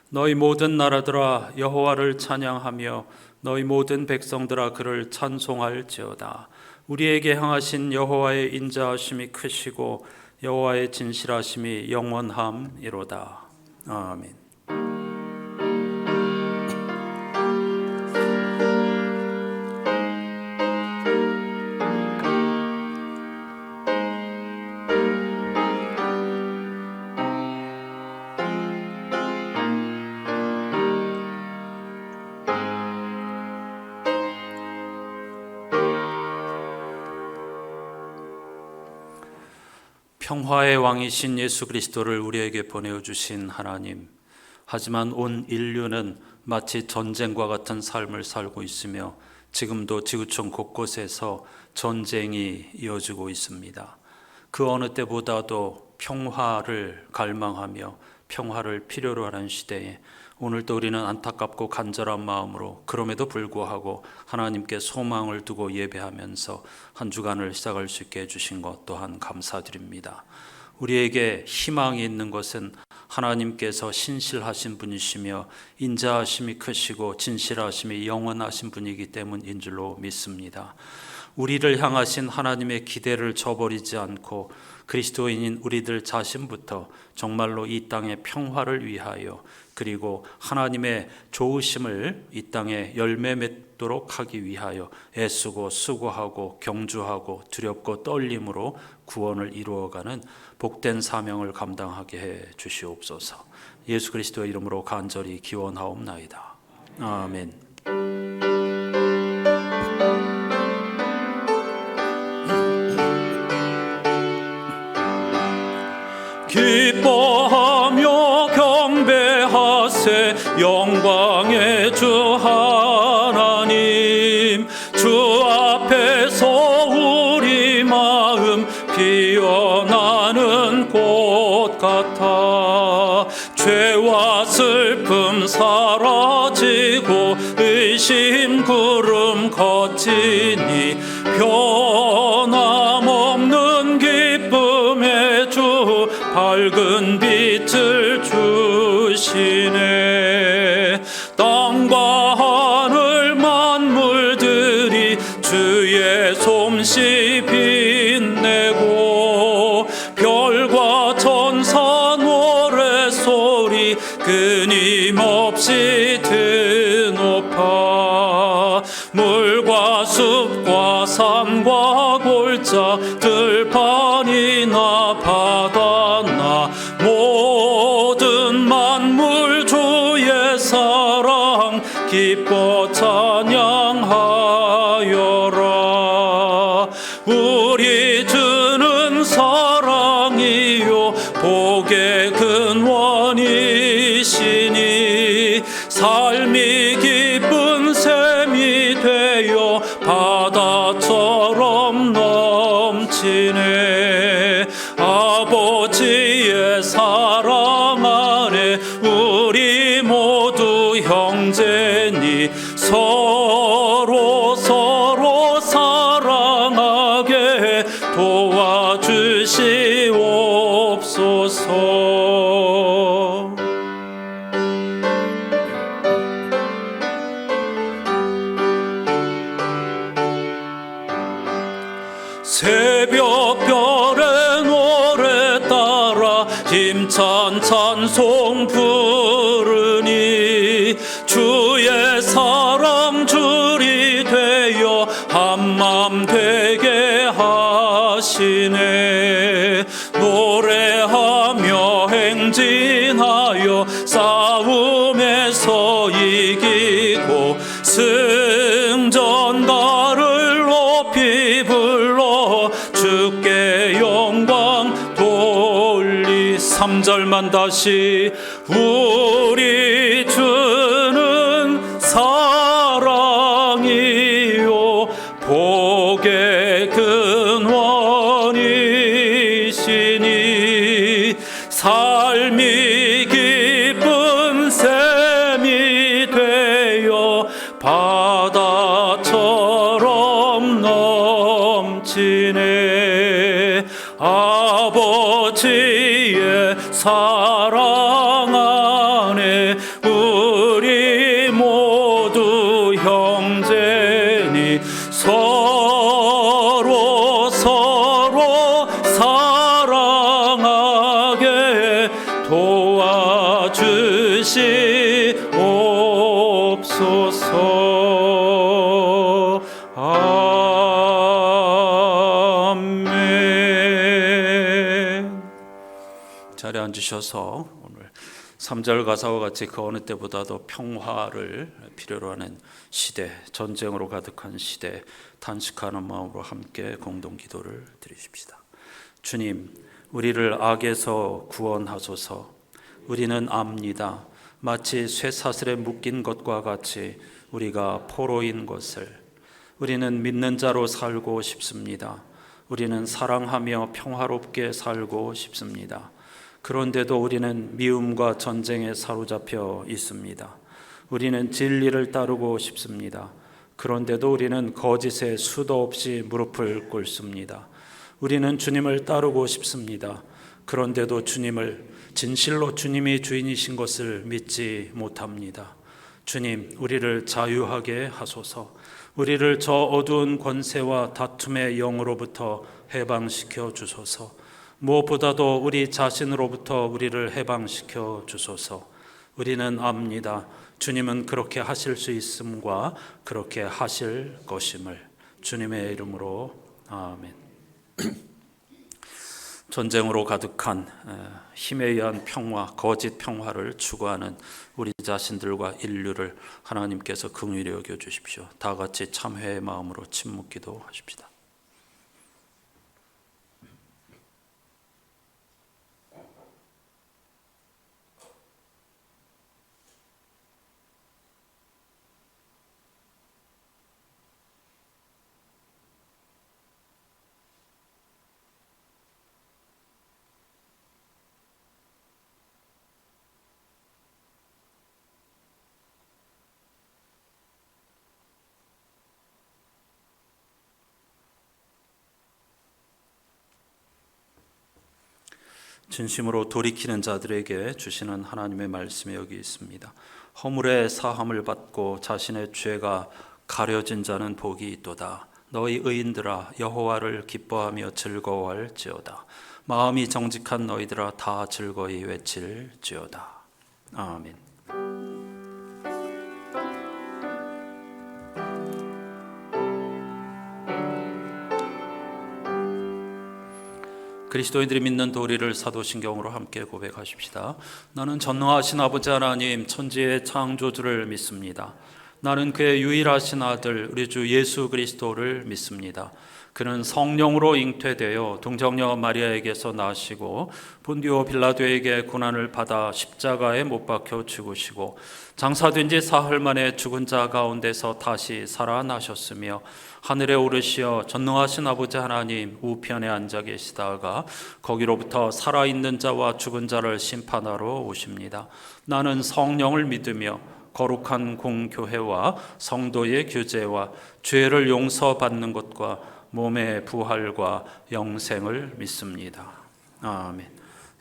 너희 모든 나라들아 여호와를 찬양하며 너희 모든 백성들아 그를 찬송할지어다. 우리에게 향하신 여호와의 인자하심이 크시고 여호와의 진실하심이 영원함이로다. 아멘. 평화의 왕이신 예수 그리스도를 우리에게 보내어 주신 하나님, 하지만 온 인류는 마치 전쟁과 같은 삶을 살고 있으며 지금도 지구촌 곳곳에서 전쟁이 이어지고 있습니다. 그 어느 때보다도 평화를 갈망하며 평화를 필요로 하는 시대에 오늘도 우리는 안타깝고 간절한 마음으로 그럼에도 불구하고 하나님께 소망을 두고 예배하면서 한 주간을 시작할 수 있게 해주신 것 또한 감사드립니다. 우리에게 희망이 있는 것은 하나님께서 신실하신 분이시며 인자하심이 크시고 진실하심이 영원하신 분이기 때문인 줄로 믿습니다. 우리를 향하신 하나님의 기대를 저버리지 않고 그리스도인인 우리들 자신부터 정말로 이 땅의 평화를 위하여 그리고 하나님의 좋으심을 이 땅에 열매 맺도록 하기 위하여 애쓰고 수고하고 경주하고 두렵고 떨림으로 구원을 이루어가는 복된 사명을 감당하게 해 주시옵소서. 예수 그리스도의 이름으로 간절히 기원하옵나이다. 아멘. 기뻐하며 경배하세 영광의 주 하나님, 주 앞에서 우리 마음 피어나는 꽃 같아 죄와 슬픔 사라지고 의심 구름 걷지니 변함없는 기쁨의 주 밝은 빛을 주시네. 땅과 하늘 만물들이 주의 솜씨 빛내고 별과 천사 노래소리 끊임없이 드높아 물과 숲과 산과 골짜 들판이나 바다나 모든 만물 주의 사랑 기뻐 찬양하여라. 우리 주는 사랑이요 복의 근원이시니 삶이 기쁜 샘이 되어 바다처럼 넘치네. 아버지의 사랑 안에 우리 모두 형제니 서로 사랑하게 도와주시옵소서. 새벽별의 노래 따라 힘찬 찬송 부르니 주의 사랑 줄이 되어 한맘 되게 하시네. 노래하며 행진하여 싸움에서 이기고 승전가를 높이 불러 주께 영광 돌리. 3절만 다시. 우리 주는 사랑이요 복의 근원이시니 삶이 기쁜 샘이 되어 바다처럼 넘치네. 아버지의 사랑 안에 주시옵소서. 아멘. 자리에 앉으셔서 오늘 3절 가사와 같이 그 어느 때보다도 평화를 필요로 하는 시대, 전쟁으로 가득한 시대, 단식하는 마음으로 함께 공동 기도를 드리십시다. 주님, 우리를 악에서 구원하소서. 우리는 압니다. 마치 쇠사슬에 묶인 것과 같이 우리가 포로인 것을. 우리는 믿는 자로 살고 싶습니다. 우리는 사랑하며 평화롭게 살고 싶습니다. 그런데도 우리는 미움과 전쟁에 사로잡혀 있습니다. 우리는 진리를 따르고 싶습니다. 그런데도 우리는 거짓에 수도 없이 무릎을 꿇습니다. 우리는 주님을 따르고 싶습니다. 그런데도 주님을 진실로 주님이 주인이신 것을 믿지 못합니다. 주님, 우리를 자유하게 하소서. 우리를 저 어두운 권세와 다툼의 영으로부터 해방시켜 주소서. 무엇보다도 우리 자신으로부터 우리를 해방시켜 주소서. 우리는 압니다. 주님은 그렇게 하실 수 있음과 그렇게 하실 것임을. 주님의 이름으로 아멘. 전쟁으로 가득한 힘에 의한 평화, 거짓 평화를 추구하는 우리 자신들과 인류를 하나님께서 긍휼히 여겨 주십시오. 다 같이 참회의 마음으로 침묵 기도하십시다. 진심으로 돌이키는 자들에게 주시는 하나님의 말씀이 여기 있습니다. 허물의 사함을 받고 자신의 죄가 가려진 자는 복이 있도다. 너희 의인들아 여호와를 기뻐하며 즐거워할지어다. 마음이 정직한 너희들아 다 즐거이 외칠지어다. 아멘. 그리스도인들이 믿는 도리를 사도신경으로 함께 고백하십시다. 나는 전능하신 아버지 하나님 천지의 창조주를 믿습니다. 나는 그의 유일하신 아들 우리 주 예수 그리스도를 믿습니다. 그는 성령으로 잉태되어 동정녀 마리아에게서 나시고 본디오 빌라도에게 고난을 받아 십자가에 못 박혀 죽으시고 장사된 지 사흘 만에 죽은 자 가운데서 다시 살아나셨으며 하늘에 오르시어 전능하신 아버지 하나님 우편에 앉아 계시다가 거기로부터 살아있는 자와 죽은 자를 심판하러 오십니다. 나는 성령을 믿으며 거룩한 공교회와 성도의 교제와 죄를 용서받는 것과 몸의 부활과 영생을 믿습니다. 아멘.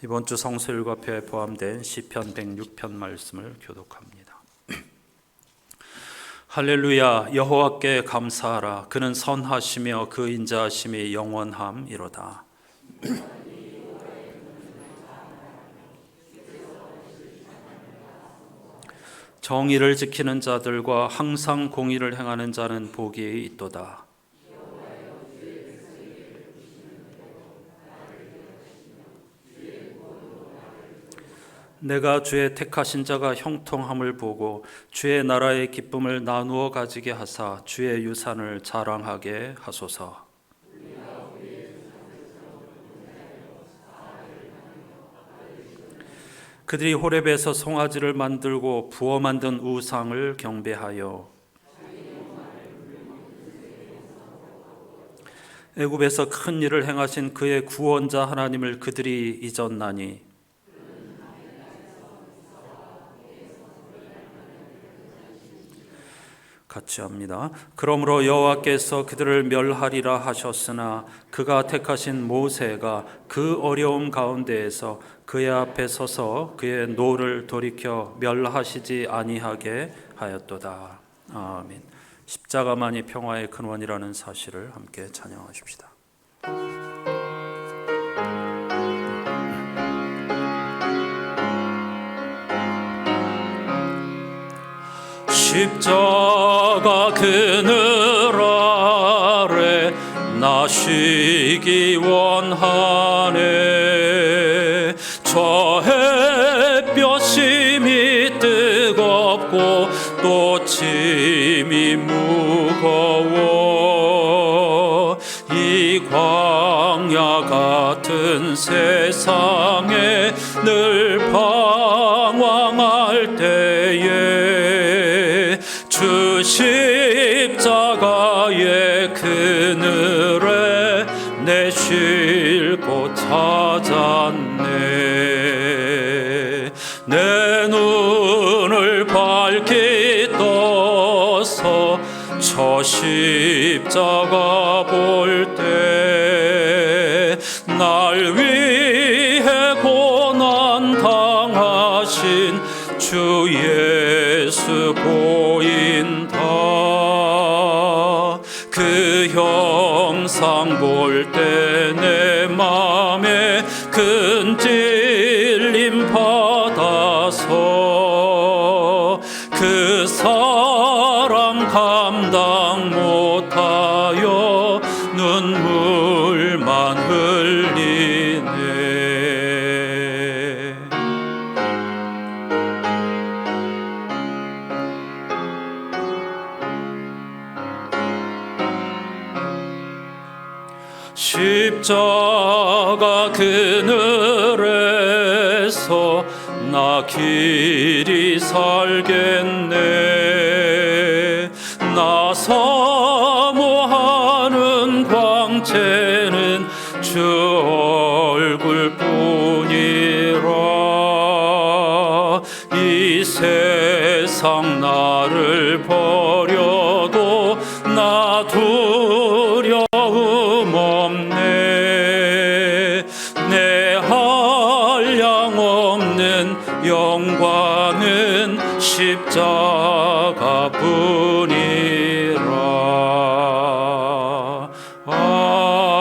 이번 주 성서율과표에 포함된 시편 106편 말씀을 교독합니다. 할렐루야. 여호와께 감사하라. 그는 선하시며 그 인자하심이 영원함이로다. 정의를 지키는 자들과 항상 공의를 행하는 자는 복이 있도다. 내가 주의 택하신 자가 형통함을 보고 주의 나라의 기쁨을 나누어 가지게 하사 주의 유산을 자랑하게 하소서. 그들이 호렙에서 송아지를 만들고 부어 만든 우상을 경배하여 애굽에서 큰 일을 행하신 그의 구원자 하나님을 그들이 잊었나니 같이 합니다. 그러므로 여호와께서 그들을 멸하리라 하셨으나 그가 택하신 모세가 그 어려움 가운데에서 그의 앞에 서서 그의 노를 돌이켜 멸하시지 아니하게 하였도다. 아멘. 십자가만이 평화의 근원이라는 사실을 함께 찬양하십시다. 십자가 그늘 아래 나 쉬기 원하네. 저 햇볕이 뜨겁고 또 짐이 무거워 이 광야 같은 세상에 늘 방황할 때에 주 십자가의 그늘에 내 쉴 곳 찾았네. 내 눈을 밝히 떠서 저 십자가 볼 때 날 위해 고난 당하신 주 예수 보인다. 그 형상 볼 때 내 맘에 큰 찔림 받아서 그 사랑 감당 못하여 눈물만 흘리네. 십자가 그늘에서 나 길이 살겠네. 나 사모하는 광채는 주 얼굴뿐이라. 이 세상 나를 버려도 나 두려움 없네. 내 한량 없는 영광은 십자가 뿐이라. 아멘.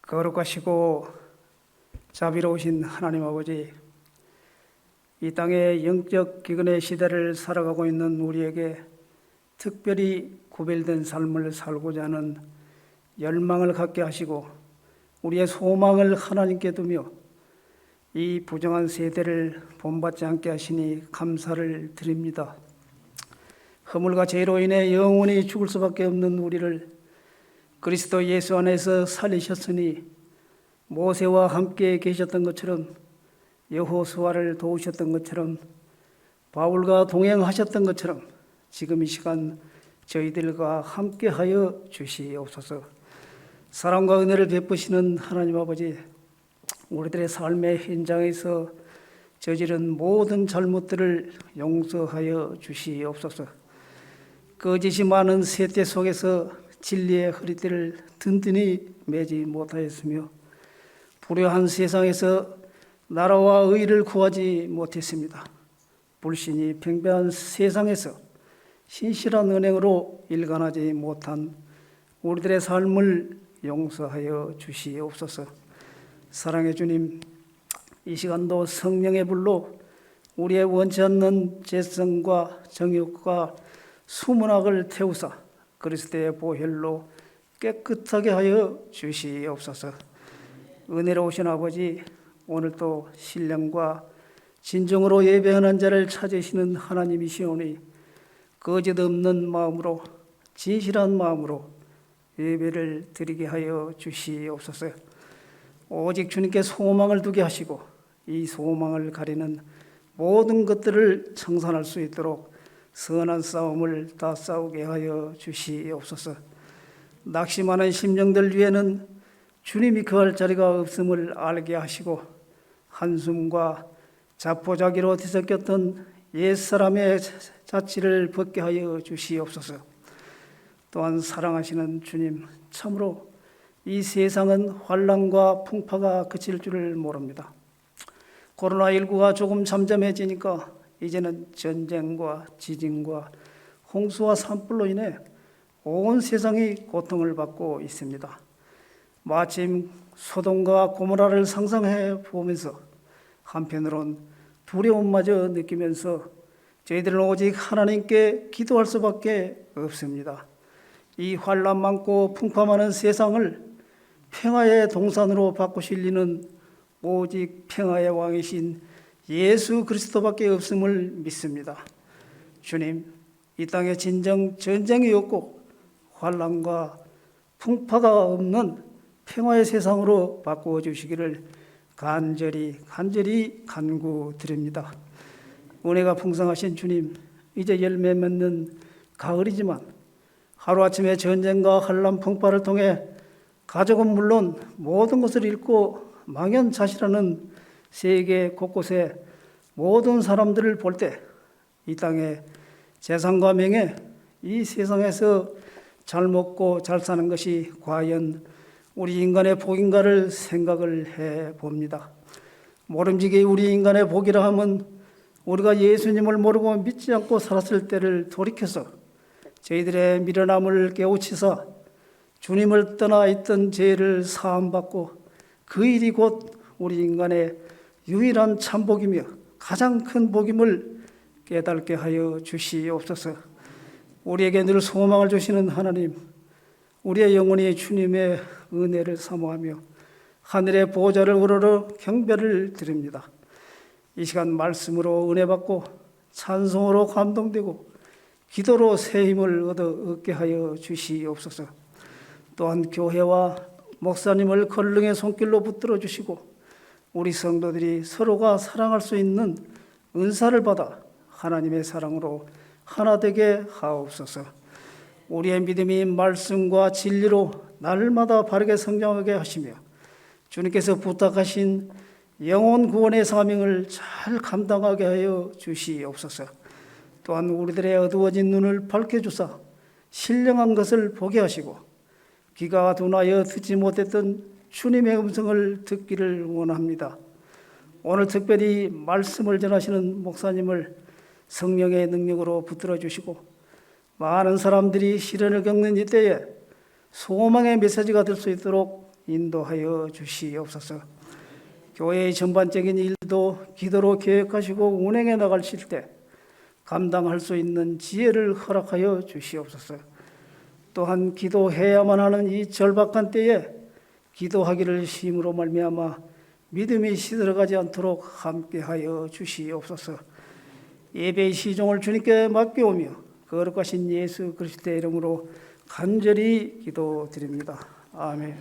거룩하시고 자비로우신 하나님 아버지, 이 땅의 영적 기근의 시대를 살아가고 있는 우리에게 특별히 구별된 삶을 살고자 하는 열망을 갖게 하시고 우리의 소망을 하나님께 두며 이 부정한 세대를 본받지 않게 하시니 감사를 드립니다. 허물과 죄로 인해 영원히 죽을 수밖에 없는 우리를 그리스도 예수 안에서 살리셨으니 모세와 함께 계셨던 것처럼, 여호수아를 도우셨던 것처럼, 바울과 동행하셨던 것처럼 지금 이 시간 저희들과 함께하여 주시옵소서. 사랑과 은혜를 베푸시는 하나님 아버지, 우리들의 삶의 현장에서 저지른 모든 잘못들을 용서하여 주시옵소서. 거짓이 많은 세대 속에서 진리의 허리띠를 든든히 매지 못하였으며 불효한 세상에서 나라와 의를 구하지 못했습니다. 불신이 팽배한 세상에서 신실한 은행으로 일관하지 못한 우리들의 삶을 용서하여 주시옵소서. 사랑의 주님, 이 시간도 성령의 불로 우리의 원치 않는 죄성과 정욕과 수문학을 태우사 그리스도의 보혈로 깨끗하게 하여 주시옵소서. 은혜로우신 아버지, 오늘도 신령과 진정으로 예배하는 자를 찾으시는 하나님이시오니 거짓 없는 마음으로, 진실한 마음으로 예배를 드리게 하여 주시옵소서. 오직 주님께 소망을 두게 하시고 이 소망을 가리는 모든 것들을 청산할 수 있도록 선한 싸움을 다 싸우게 하여 주시옵소서. 낙심하는 심령들 위에는 주님이 거할 자리가 없음을 알게 하시고 한숨과 자포자기로 뒤섞였던 옛사람의 자취를 벗게 하여 주시옵소서. 또한 사랑하시는 주님, 참으로 이 세상은 환난과 풍파가 그칠 줄을 모릅니다. 코로나19가 조금 잠잠해지니까 이제는 전쟁과 지진과 홍수와 산불로 인해 온 세상이 고통을 받고 있습니다. 마침 소돔과 고모라를 상상해 보면서 한편으론 두려움마저 느끼면서 저희들은 오직 하나님께 기도할 수밖에 없습니다. 이 환난 많고 풍파 많은 세상을 평화의 동산으로 바꾸실 이는 오직 평화의 왕이신 예수 그리스도밖에 없음을 믿습니다. 주님, 이 땅에 진정 전쟁이 없고 환난과 풍파가 없는 평화의 세상으로 바꾸어 주시기를 간절히 간구드립니다. 은혜가 풍성하신 주님, 이제 열매 맺는 가을이지만 하루아침에 전쟁과 환난 풍파를 통해 가족은 물론 모든 것을 잃고 망연자실하는 세계 곳곳에 모든 사람들을 볼 때 이 땅에 재산과 명예, 이 세상에서 잘 먹고 잘 사는 것이 과연 우리 인간의 복인가를 생각을 해 봅니다. 모름지기 우리 인간의 복이라 하면 우리가 예수님을 모르고 믿지 않고 살았을 때를 돌이켜서 저희들의 미련함을 깨우치사 주님을 떠나 있던 죄를 사함받고 그 일이 곧 우리 인간의 유일한 참복이며 가장 큰 복임을 깨닫게 하여 주시옵소서. 우리에게 늘 소망을 주시는 하나님, 우리의 영혼이 주님의 은혜를 사모하며 하늘의 보좌를 우러러 경배를 드립니다. 이 시간 말씀으로 은혜 받고 찬송으로 감동되고 기도로 새 힘을 얻게 하여 주시옵소서. 또한 교회와 목사님을 권능의 손길로 붙들어 주시고 우리 성도들이 서로가 사랑할 수 있는 은사를 받아 하나님의 사랑으로 하나 되게 하옵소서. 우리의 믿음이 말씀과 진리로 날마다 바르게 성장하게 하시며 주님께서 부탁하신 영혼 구원의 사명을 잘 감당하게 하여 주시옵소서. 또한 우리들의 어두워진 눈을 밝혀주사 신령한 것을 보게 하시고 귀가 둔하여 듣지 못했던 주님의 음성을 듣기를 원합니다. 오늘 특별히 말씀을 전하시는 목사님을 성령의 능력으로 붙들어 주시고 많은 사람들이 시련을 겪는 이때에 소망의 메시지가 될 수 있도록 인도하여 주시옵소서. 교회의 전반적인 일도 기도로 계획하시고 운행해 나가실 때 감당할 수 있는 지혜를 허락하여 주시옵소서. 또한 기도해야만 하는 이 절박한 때에 기도하기를 힘으로 말미암아 믿음이 시들어가지 않도록 함께하여 주시옵소서. 예배의 시종을 주님께 맡겨오며 거룩하신 예수 그리스도의 이름으로 간절히 기도드립니다. 아멘.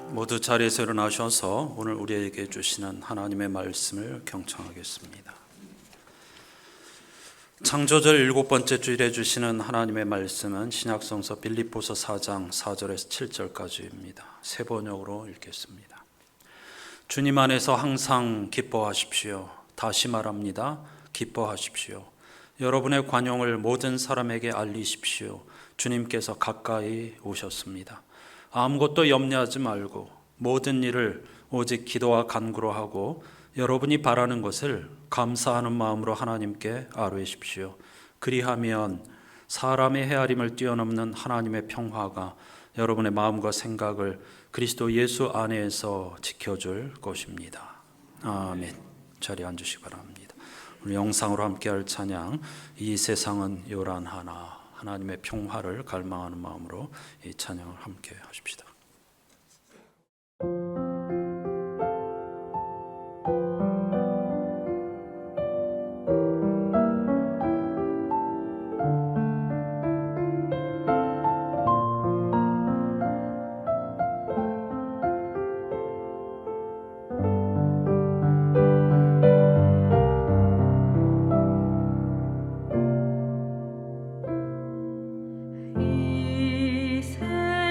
모두 자리에서 일어나셔서 오늘 우리에게 주시는 하나님의 말씀을 경청하겠습니다. 창조절 7번째 주일에 주시는 하나님의 말씀은 신약성서 빌립보서 4장 4절에서 7절까지입니다. 세 번역으로 읽겠습니다. 주님 안에서 항상 기뻐하십시오. 다시 말합니다. 기뻐하십시오. 여러분의 관용을 모든 사람에게 알리십시오. 주님께서 가까이 오셨습니다. 아무것도 염려하지 말고 모든 일을 오직 기도와 간구로 하고 여러분이 바라는 것을 감사하는 마음으로 하나님께 아뢰십시오. 그리하면 사람의 헤아림을 뛰어넘는 하나님의 평화가 여러분의 마음과 생각을 그리스도 예수 안에서 지켜줄 것입니다. 아멘. 자리에 앉으시기 바랍니다. 오늘 영상으로 함께할 찬양 이 세상은 요란하나 하나님의 평화를 갈망하는 마음으로 이 찬양을 함께 하십시다. 이 세상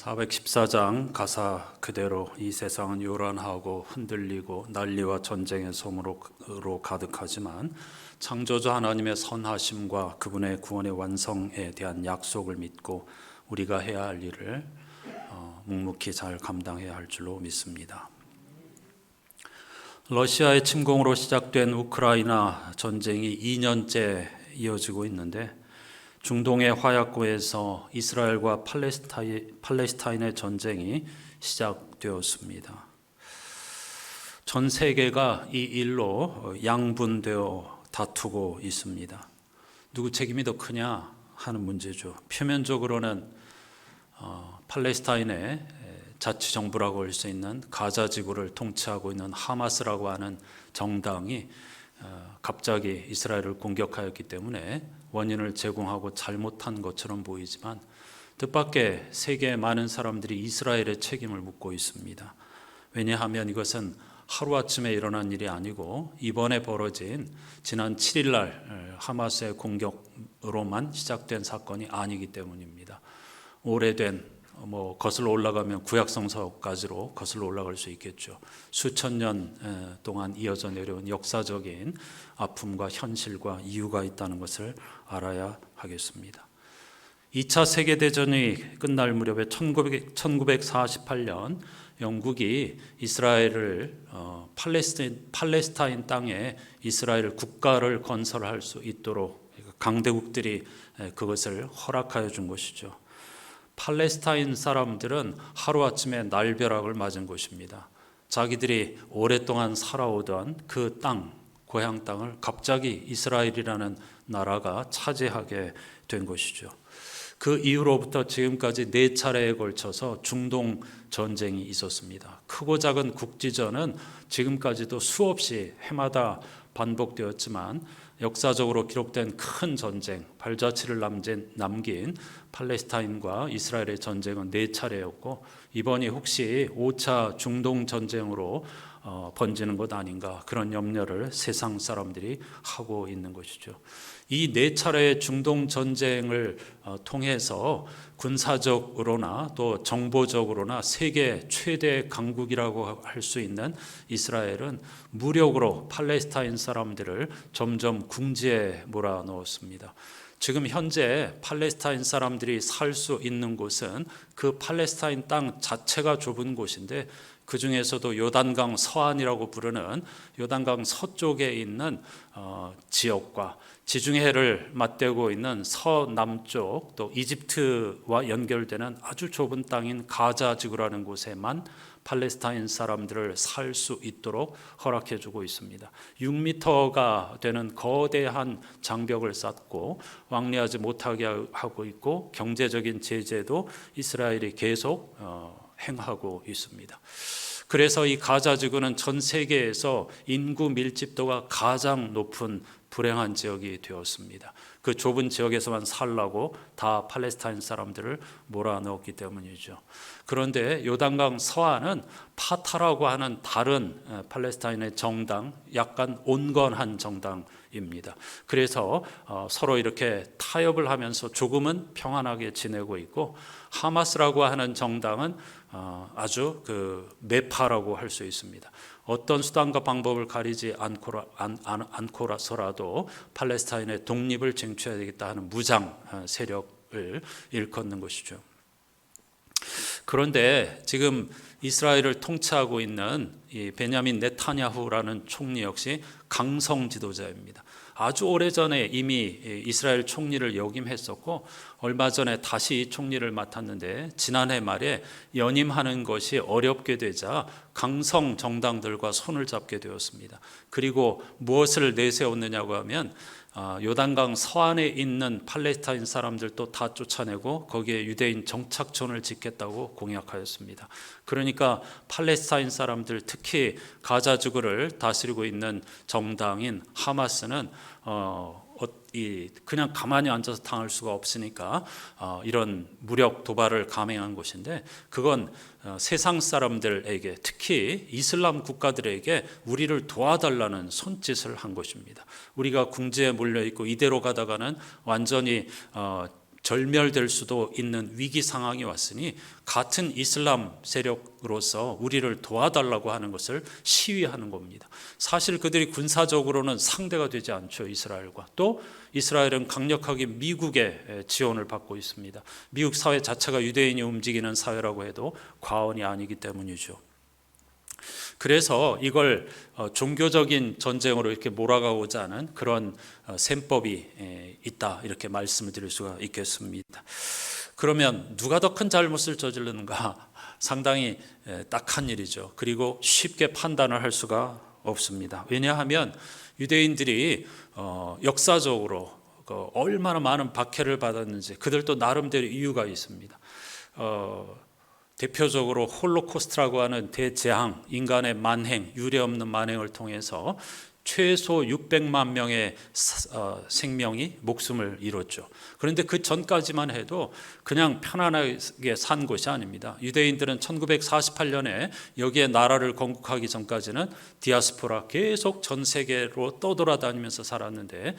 414장 가사 그대로 이 세상은 요란하고 흔들리고 난리와 전쟁의 소문으로 가득하지만 창조주 하나님의 선하심과 그분의 구원의 완성에 대한 약속을 믿고 우리가 해야 할 일을 묵묵히 잘 감당해야 할 줄로 믿습니다. 러시아의 침공으로 시작된 우크라이나 전쟁이 2년째 이어지고 있는데 중동의 화약고에서 이스라엘과 팔레스타인의 전쟁이 시작되었습니다. 전 세계가 이 일로 양분되어 다투고 있습니다. 누구 책임이 더 크냐 하는 문제죠. 표면적으로는 팔레스타인의 자치정부라고 할 수 있는 가자 지구를 통치하고 있는 하마스라고 하는 정당이 갑자기 이스라엘을 공격하였기 때문에 원인을 제공하고 잘못한 것처럼 보이지만 뜻밖의 세계의 많은 사람들이 이스라엘의 책임을 묻고 있습니다. 왜냐하면 이것은 하루아침에 일어난 일이 아니고 이번에 벌어진 지난 7일 날 하마스의 공격으로만 시작된 사건이 아니기 때문입니다. 오래된 거슬러 올라가면 구약성서까지로 거슬러 올라갈 수 있겠죠. 수천 년 동안 이어져 내려온 역사적인 아픔과 현실과 이유가 있다는 것을 알아야 하겠습니다. 2차 세계대전이 끝날 무렵에 1948년 영국이 이스라엘을 팔레스타인 땅에 이스라엘 국가를 건설할 수 있도록 강대국들이 그것을 허락하여 준 것이죠. 팔레스타인 사람들은 하루아침에 날벼락을 맞은 것입니다. 자기들이 오랫동안 살아오던 그 땅, 고향 땅을 갑자기 이스라엘이라는 나라가 차지하게 된 것이죠. 그 이후로부터 지금까지 4차례에 걸쳐서 중동 전쟁이 있었습니다. 크고 작은 국지전은 지금까지도 수없이 해마다 반복되었지만 역사적으로 기록된 큰 전쟁, 발자취를 남긴 팔레스타인과 이스라엘의 전쟁은 4차례였고 이번이 혹시 5차 중동 전쟁으로 번지는 것 아닌가 그런 염려를 세상 사람들이 하고 있는 것이죠. 이 4차례의 중동 전쟁을 통해서 군사적으로나 또 정보적으로나 세계 최대 강국이라고 할 수 있는 이스라엘은 무력으로 팔레스타인 사람들을 점점 궁지에 몰아넣었습니다. 지금 현재 팔레스타인 사람들이 살 수 있는 곳은 그 팔레스타인 땅 자체가 좁은 곳인데 그 중에서도 요단강 서안이라고 부르는 요단강 서쪽에 있는 지역과 지중해를 맞대고 있는 서남쪽 또 이집트와 연결되는 아주 좁은 땅인 가자 지구라는 곳에만 팔레스타인 사람들을 살 수 있도록 허락해 주고 있습니다. 6m가 되는 거대한 장벽을 쌓고 왕래하지 못하게 하고 있고 경제적인 제재도 이스라엘이 계속 행하고 있습니다. 그래서 이 가자 지구는 전 세계에서 인구 밀집도가 가장 높은 불행한 지역이 되었습니다. 그 좁은 지역에서만 살라고 다 팔레스타인 사람들을 몰아넣었기 때문이죠. 그런데 요단강 서안은 파타라고 하는 다른 팔레스타인의 정당, 약간 온건한 정당입니다. 그래서 서로 이렇게 타협을 하면서 조금은 평안하게 지내고 있고 하마스라고 하는 정당은 아주 매파라고 할 수 있습니다. 어떤 수단과 방법을 가리지 않고라서라도 팔레스타인의 독립을 쟁취해야 되겠다 하는 무장 세력을 일컫는 것이죠. 그런데 지금 이스라엘을 통치하고 있는 이 베냐민 네타냐후라는 총리 역시 강성 지도자입니다. 아주 오래전에 이미 이스라엘 총리를 역임했었고 얼마 전에 다시 총리를 맡았는데 지난해 말에 연임하는 것이 어렵게 되자 강성 정당들과 손을 잡게 되었습니다. 그리고 무엇을 내세웠느냐고 하면 요단강 서안에 있는 팔레스타인 사람들도 다 쫓아내고 거기에 유대인 정착촌을 짓겠다고 공약하였습니다. 그러니까 팔레스타인 사람들 특히 가자 지구를 다스리고 있는 정당인 하마스는 그냥 가만히 앉아서 당할 수가 없으니까 이런 무력 도발을 감행한 것인데 그건 세상 사람들에게 특히 이슬람 국가들에게 우리를 도와달라는 손짓을 한 것입니다. 우리가 궁지에 몰려있고 이대로 가다가는 완전히 절멸될 수도 있는 위기 상황이 왔으니 같은 이슬람 세력으로서 우리를 도와달라고 하는 것을 시위하는 겁니다. 사실 그들이 군사적으로는 상대가 되지 않죠. 이스라엘과. 또 이스라엘은 강력하게 미국의 지원을 받고 있습니다. 미국 사회 자체가 유대인이 움직이는 사회라고 해도 과언이 아니기 때문이죠. 그래서 이걸 종교적인 전쟁으로 이렇게 몰아가고자 하는 그런 셈법이 있다, 이렇게 말씀을 드릴 수가 있겠습니다. 그러면 누가 더 큰 잘못을 저지르는가? 상당히 딱한 일이죠. 그리고 쉽게 판단을 할 수가 없습니다. 왜냐하면 유대인들이 역사적으로 얼마나 많은 박해를 받았는지 그들도 나름대로 이유가 있습니다. 대표적으로 홀로코스트라고 하는 대재앙, 인간의 만행, 유례없는 만행을 통해서 최소 600만 명의 생명이 목숨을 잃었죠. 그런데 그 전까지만 해도 그냥 편안하게 산 것이 아닙니다. 유대인들은 1948년에 여기에 나라를 건국하기 전까지는 디아스포라 계속 전 세계로 떠돌아다니면서 살았는데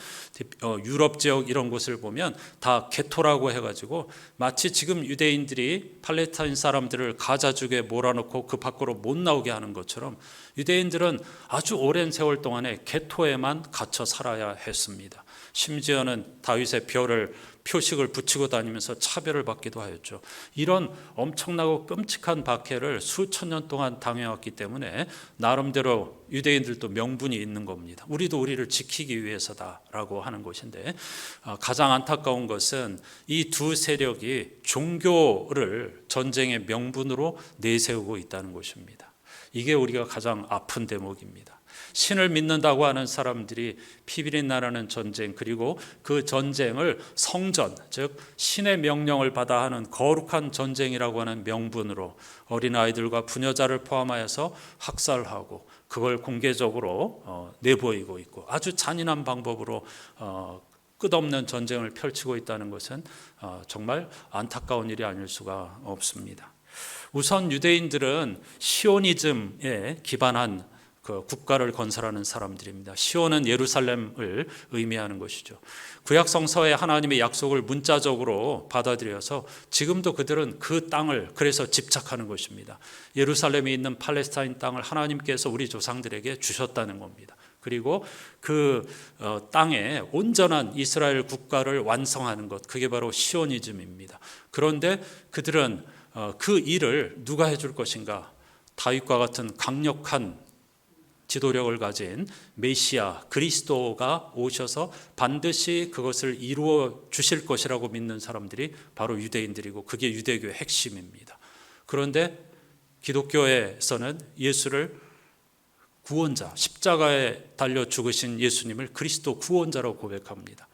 유럽 지역 이런 곳을 보면 다 게토라고 해가지고 마치 지금 유대인들이 팔레스타인 사람들을 가자죽에 몰아넣고 그 밖으로 못 나오게 하는 것처럼 유대인들은 아주 오랜 세월 동안에 게토에만 갇혀 살아야 했습니다. 심지어는 다윗의 별을 표식을 붙이고 다니면서 차별을 받기도 하였죠. 이런 엄청나고 끔찍한 박해를 수천 년 동안 당해왔기 때문에 나름대로 유대인들도 명분이 있는 겁니다. 우리도 우리를 지키기 위해서다라고 하는 것인데, 가장 안타까운 것은 이 두 세력이 종교를 전쟁의 명분으로 내세우고 있다는 것입니다. 이게 우리가 가장 아픈 대목입니다. 신을 믿는다고 하는 사람들이 피비린 나라는 전쟁, 그리고 그 전쟁을 성전, 즉 신의 명령을 받아 하는 거룩한 전쟁이라고 하는 명분으로 어린아이들과 부녀자를 포함하여서 학살하고 그걸 공개적으로 내보이고 있고 아주 잔인한 방법으로 끝없는 전쟁을 펼치고 있다는 것은 정말 안타까운 일이 아닐 수가 없습니다. 우선 유대인들은 시오니즘에 기반한 그 국가를 건설하는 사람들입니다. 시온은 예루살렘을 의미하는 것이죠. 구약 성서에 하나님의 약속을 문자적으로 받아들여서 지금도 그들은 그 땅을 그래서 집착하는 것입니다. 예루살렘에 있는 팔레스타인 땅을 하나님께서 우리 조상들에게 주셨다는 겁니다. 그리고 그 땅에 온전한 이스라엘 국가를 완성하는 것, 그게 바로 시오니즘입니다. 그런데 그들은 그 일을 누가 해줄 것인가? 다윗과 같은 강력한 지도력을 가진 메시아 그리스도가 오셔서 반드시 그것을 이루어 주실 것이라고 믿는 사람들이 바로 유대인들이고 그게 유대교의 핵심입니다. 그런데 기독교에서는 예수를 구원자, 십자가에 달려 죽으신 예수님을 그리스도 구원자라고 고백합니다.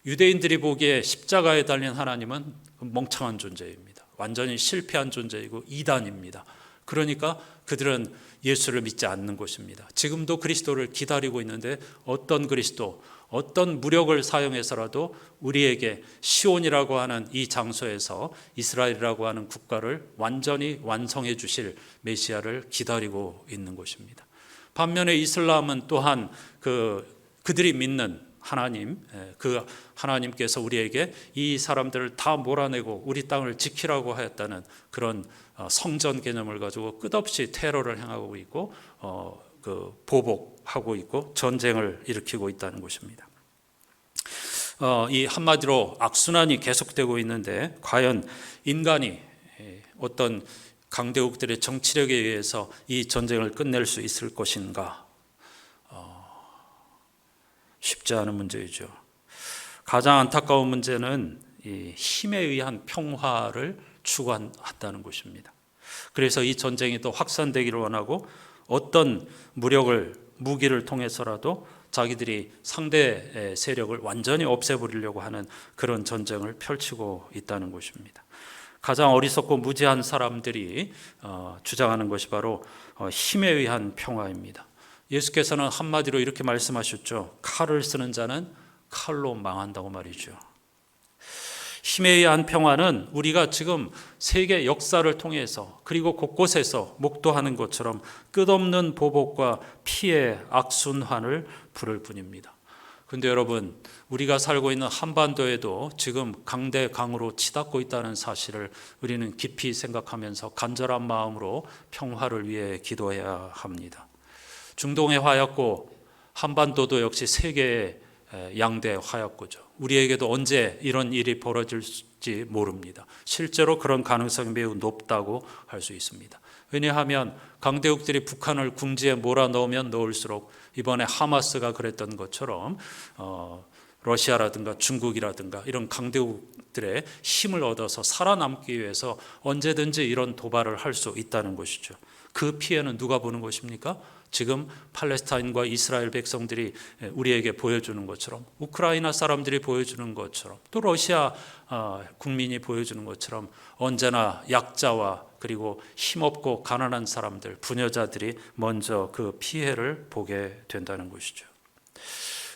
유대인들이 보기에 십자가에 달린 하나님은 멍청한 존재입니다. 완전히 실패한 존재이고 이단입니다. 그러니까 그들은 예수를 믿지 않는 것입니다. 지금도 그리스도를 기다리고 있는데 어떤 그리스도, 어떤 무력을 사용해서라도 우리에게 시온이라고 하는 이 장소에서 이스라엘이라고 하는 국가를 완전히 완성해 주실 메시아를 기다리고 있는 것입니다. 반면에 이슬람은 또한 그들이 믿는 하나님, 그 하나님께서 우리에게 이 사람들을 다 몰아내고 우리 땅을 지키라고 하였다는 그런 성전 개념을 가지고 끝없이 테러를 행하고 있고 보복하고 있고 전쟁을 일으키고 있다는 것입니다. 이 한마디로 악순환이 계속되고 있는데 과연 인간이 어떤 강대국들의 정치력에 의해서 이 전쟁을 끝낼 수 있을 것인가? 쉽지 않은 문제이죠. 가장 안타까운 문제는 이 힘에 의한 평화를 추구한다는 것입니다. 그래서 이 전쟁이 또 확산되기를 원하고 어떤 무기를 통해서라도 자기들이 상대 세력을 완전히 없애버리려고 하는 그런 전쟁을 펼치고 있다는 것입니다. 가장 어리석고 무지한 사람들이 주장하는 것이 바로 힘에 의한 평화입니다. 예수께서는 한마디로 이렇게 말씀하셨죠. 칼을 쓰는 자는 칼로 망한다고 말이죠. 힘에 의한 평화는 우리가 지금 세계 역사를 통해서 그리고 곳곳에서 목도하는 것처럼 끝없는 보복과 피해, 악순환을 부를 뿐입니다. 근데 여러분, 우리가 살고 있는 한반도에도 지금 강대강으로 치닫고 있다는 사실을 우리는 깊이 생각하면서 간절한 마음으로 평화를 위해 기도해야 합니다. 중동의 화약고, 한반도도 역시 세계의 양대 화약고죠. 우리에게도 언제 이런 일이 벌어질지 모릅니다. 실제로 그런 가능성이 매우 높다고 할 수 있습니다. 왜냐하면 강대국들이 북한을 궁지에 몰아넣으면 넣을수록 이번에 하마스가 그랬던 것처럼 러시아라든가 중국이라든가 이런 강대국들의 힘을 얻어서 살아남기 위해서 언제든지 이런 도발을 할 수 있다는 것이죠. 그 피해는 누가 보는 것입니까? 지금 팔레스타인과 이스라엘 백성들이 우리에게 보여주는 것처럼, 우크라이나 사람들이 보여주는 것처럼, 또 러시아 국민이 보여주는 것처럼 언제나 약자와 그리고 힘없고 가난한 사람들, 부녀자들이 먼저 그 피해를 보게 된다는 것이죠.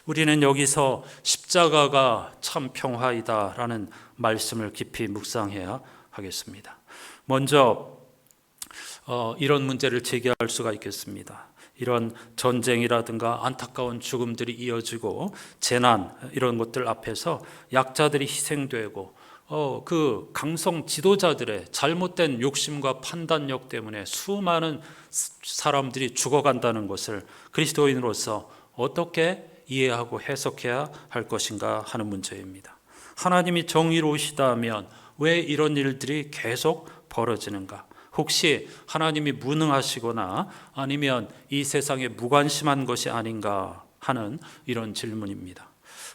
우리는 여기서 십자가가 참 평화이다라는 말씀을 깊이 묵상해야 하겠습니다. 먼저 이런 문제를 제기할 수가 있겠습니다. 이런 전쟁이라든가 안타까운 죽음들이 이어지고 재난 이런 것들 앞에서 약자들이 희생되고 그 강성 지도자들의 잘못된 욕심과 판단력 때문에 수많은 사람들이 죽어간다는 것을 그리스도인으로서 어떻게 이해하고 해석해야 할 것인가 하는 문제입니다. 하나님이 정의로우시다면 왜 이런 일들이 계속 벌어지는가? 혹시 하나님이 무능하시거나 아니면 이 세상에 무관심한 것이 아닌가 하는 이런 질문입니다.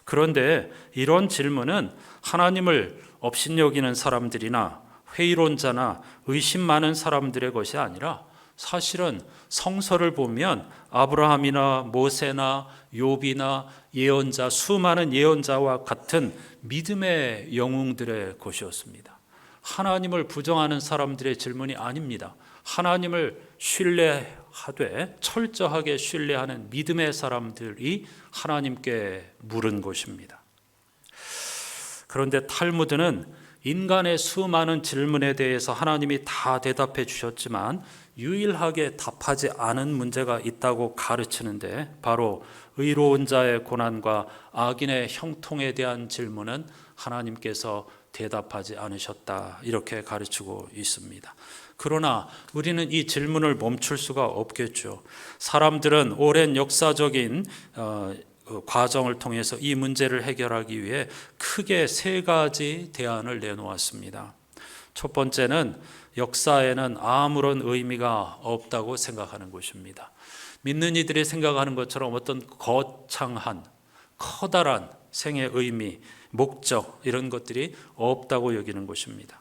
그런데 이런 질문은 하나님을 업신여기는 사람들이나 회의론자나 의심 많은 사람들의 것이 아니라 사실은 성서를 보면 아브라함이나 모세나 욥이나 예언자, 수많은 예언자와 같은 믿음의 영웅들의 것이었습니다. 하나님을 부정하는 사람들의 질문이 아닙니다. 하나님을 신뢰하되 철저하게 신뢰하는 믿음의 사람들이 하나님께 물은 것입니다. 그런데 탈무드는 인간의 수많은 질문에 대해서 하나님이 다 대답해 주셨지만 유일하게 답하지 않은 문제가 있다고 가르치는데, 바로 의로운 자의 고난과 악인의 형통에 대한 질문은 하나님께서 대답하지 않으셨다, 이렇게 가르치고 있습니다. 그러나 우리는 이 질문을 멈출 수가 없겠죠. 사람들은 오랜 역사적인 과정을 통해서 이 문제를 해결하기 위해 크게 세 가지 대안을 내놓았습니다. 첫 번째는 역사에는 아무런 의미가 없다고 생각하는 것입니다. 믿는 이들이 생각하는 것처럼 어떤 거창한 커다란 생의 의미, 목적 이런 것들이 없다고 여기는 것입니다.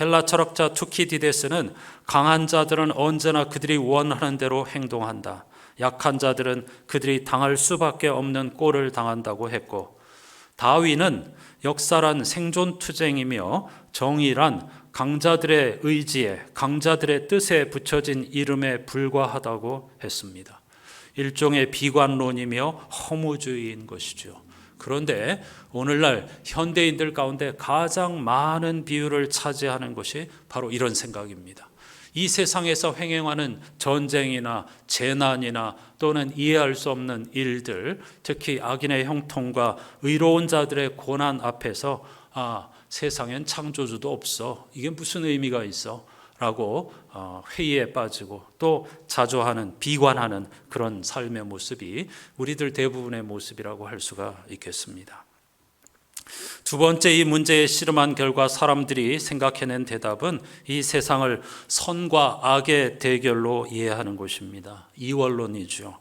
헬라 철학자 투키디데스는 강한 자들은 언제나 그들이 원하는 대로 행동한다. 약한 자들은 그들이 당할 수밖에 없는 꼴을 당한다고 했고, 다윈은 역사란 생존투쟁이며 정의란 강자들의 의지에, 강자들의 뜻에 붙여진 이름에 불과하다고 했습니다. 일종의 비관론이며 허무주의인 것이죠. 그런데 오늘날 현대인들 가운데 가장 많은 비율을 차지하는 것이 바로 이런 생각입니다. 이 세상에서 횡행하는 전쟁이나 재난이나 또는 이해할 수 없는 일들, 특히 악인의 형통과 의로운 자들의 고난 앞에서 세상엔 창조주도 없어, 이게 무슨 의미가 있어? 라고 회의에 빠지고 또 자조하는, 비관하는 그런 삶의 모습이 우리들 대부분의 모습이라고 할 수가 있겠습니다. 두 번째, 이 문제에 씨름한 결과 사람들이 생각해낸 대답은 이 세상을 선과 악의 대결로 이해하는 것입니다. 이원론이죠.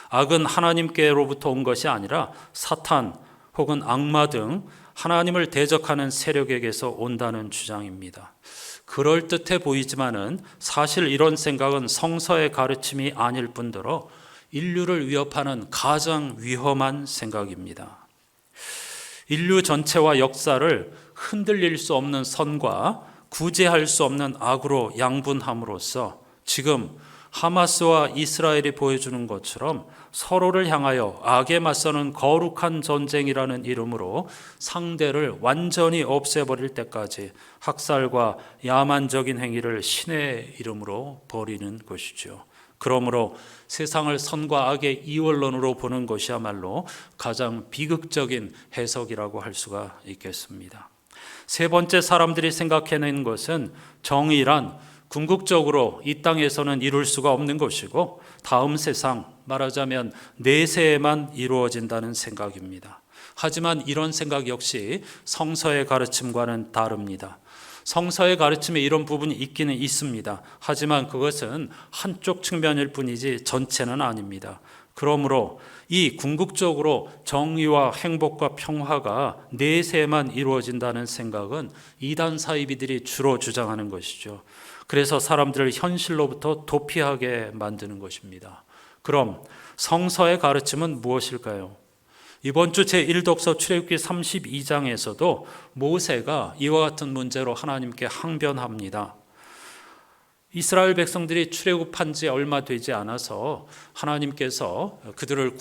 악은 하나님께로부터 온 것이 아니라 사탄 혹은 악마 등 하나님을 대적하는 세력에게서 온다는 주장입니다. 그럴듯해 보이지만은 사실 이런 생각은 성서의 가르침이 아닐 뿐더러 인류를 위협하는 가장 위험한 생각입니다. 인류 전체와 역사를 흔들릴 수 없는 선과 구제할 수 없는 악으로 양분함으로써 지금 하마스와 이스라엘이 보여주는 것처럼 서로를 향하여 악에 맞서는 거룩한 전쟁이라는 이름으로 상대를 완전히 없애버릴 때까지 학살과 야만적인 행위를 신의 이름으로 벌이는 것이죠. 그러므로 세상을 선과 악의 이원론으로 보는 것이야말로 가장 비극적인 해석이라고 할 수가 있겠습니다. 세 번째, 사람들이 생각해낸 것은 정의란 궁극적으로 이 땅에서는 이룰 수가 없는 것이고 다음 세상, 말하자면 내세에만 이루어진다는 생각입니다. 하지만 이런 생각 역시 성서의 가르침과는 다릅니다. 성서의 가르침에 이런 부분이 있기는 있습니다. 하지만 그것은 한쪽 측면일 뿐이지 전체는 아닙니다. 그러므로 이 궁극적으로 정의와 행복과 평화가 내세에만 이루어진다는 생각은 이단 사이비들이 주로 주장하는 것이죠. 그래서 사람들을 현실로부터 도피하게 만드는 것입니다. 그럼 성서의 가르침은 무엇일까요? 이번 주 제1독서 출애굽기 32장에서도 모세가 이와 같은 문제로 하나님께 항변합니다. 이스라엘 백성들이 출애굽한 지 얼마 되지 않아서 하나님께서 그들을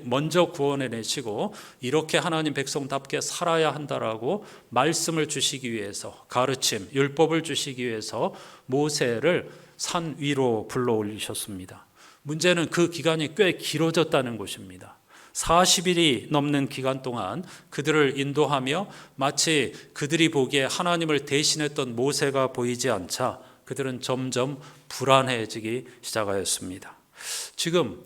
먼저 구원해 내시고 이렇게 하나님 백성답게 살아야 한다라고 말씀을 주시기 위해서, 가르침, 율법을 주시기 위해서 모세를 산 위로 불러 올리셨습니다. 문제는 그 기간이 꽤 길어졌다는 것입니다. 40일이 넘는 기간 동안 그들을 인도하며 마치 그들이 보기에 하나님을 대신했던 모세가 보이지 않자 그들은 점점 불안해지기 시작하였습니다. 지금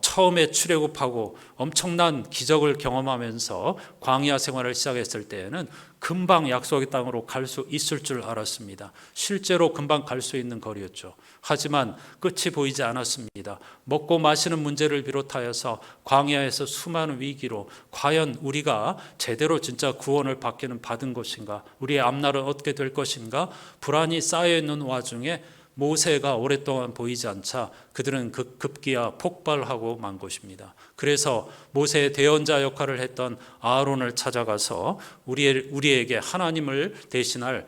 처음에 출애굽하고 엄청난 기적을 경험하면서 광야 생활을 시작했을 때에는 금방 약속의 땅으로 갈 수 있을 줄 알았습니다. 실제로 금방 갈 수 있는 거리였죠. 하지만 끝이 보이지 않았습니다. 먹고 마시는 문제를 비롯하여서 광야에서 수많은 위기로 과연 우리가 제대로 진짜 구원을 받은 것인가, 우리의 앞날은 어떻게 될 것인가 불안이 쌓여있는 와중에 모세가 오랫동안 보이지 않자 그들은 급기야 폭발하고 만 것입니다. 그래서 모세의 대언자 역할을 했던 아론을 찾아가서 우리에게 하나님을 대신할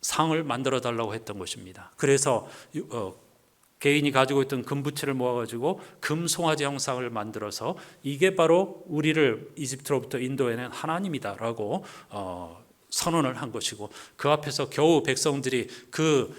상을 만들어 달라고 했던 것입니다. 그래서 개인이 가지고 있던 금부치를 모아가지고 금송아지 형상을 만들어서 이게 바로 우리를 이집트로부터 인도해낸 하나님이다라고 선언을 한 것이고, 그 앞에서 겨우 백성들이 그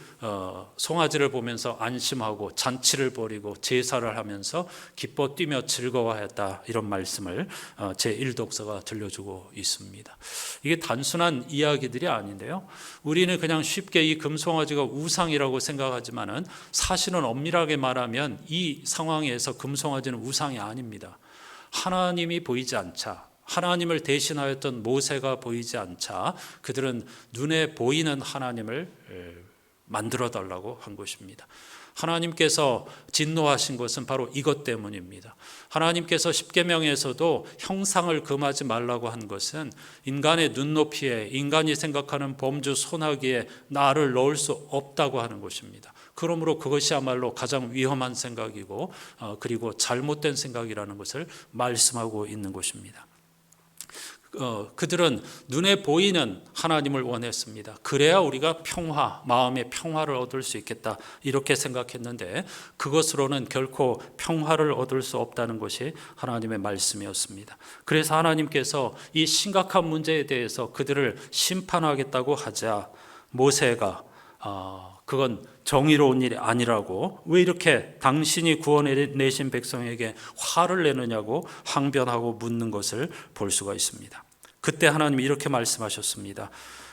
송아지를 보면서 안심하고 잔치를 벌이고 제사를 하면서 기뻐 뛰며 즐거워했다, 이런 말씀을 제1독서가 들려주고 있습니다. 이게 단순한 이야기들이 아닌데요, 우리는 그냥 쉽게 이 금송아지가 우상이라고 생각하지만은 사실은 엄밀하게 말하면 이 상황에서 금송아지는 우상이 아닙니다. 하나님이 보이지 않자, 하나님을 대신하였던 모세가 보이지 않자 그들은 눈에 보이는 하나님을 만들어 달라고 한 것입니다. 하나님께서 진노하신 것은 바로 이것 때문입니다. 하나님께서 십계명에서도 형상을 금하지 말라고 한 것은 인간의 눈높이에, 인간이 생각하는 범주 손아귀에 나를 넣을 수 없다고 하는 것입니다. 그러므로 그것이야말로 가장 위험한 생각이고 그리고 잘못된 생각이라는 것을 말씀하고 있는 것입니다. 그들은 눈에 보이는 하나님을 원했습니다. 그래야 우리가 평화, 마음의 평화를 얻을 수 있겠다, 이렇게 생각했는데 그것으로는 결코 평화를 얻을 수 없다는 것이 하나님의 말씀이었습니다. 그래서 하나님께서 이 심각한 문제에 대해서 그들을 심판하겠다고 하자 모세가 그건 정의로운 일이 아니라고, 왜 이렇게 당신이 구원해 내신 백성에게 화를 내느냐고 항변하고 묻는 것을 볼 수가 있습니다. 그때 하나님이 이렇게 말씀하셨습니다.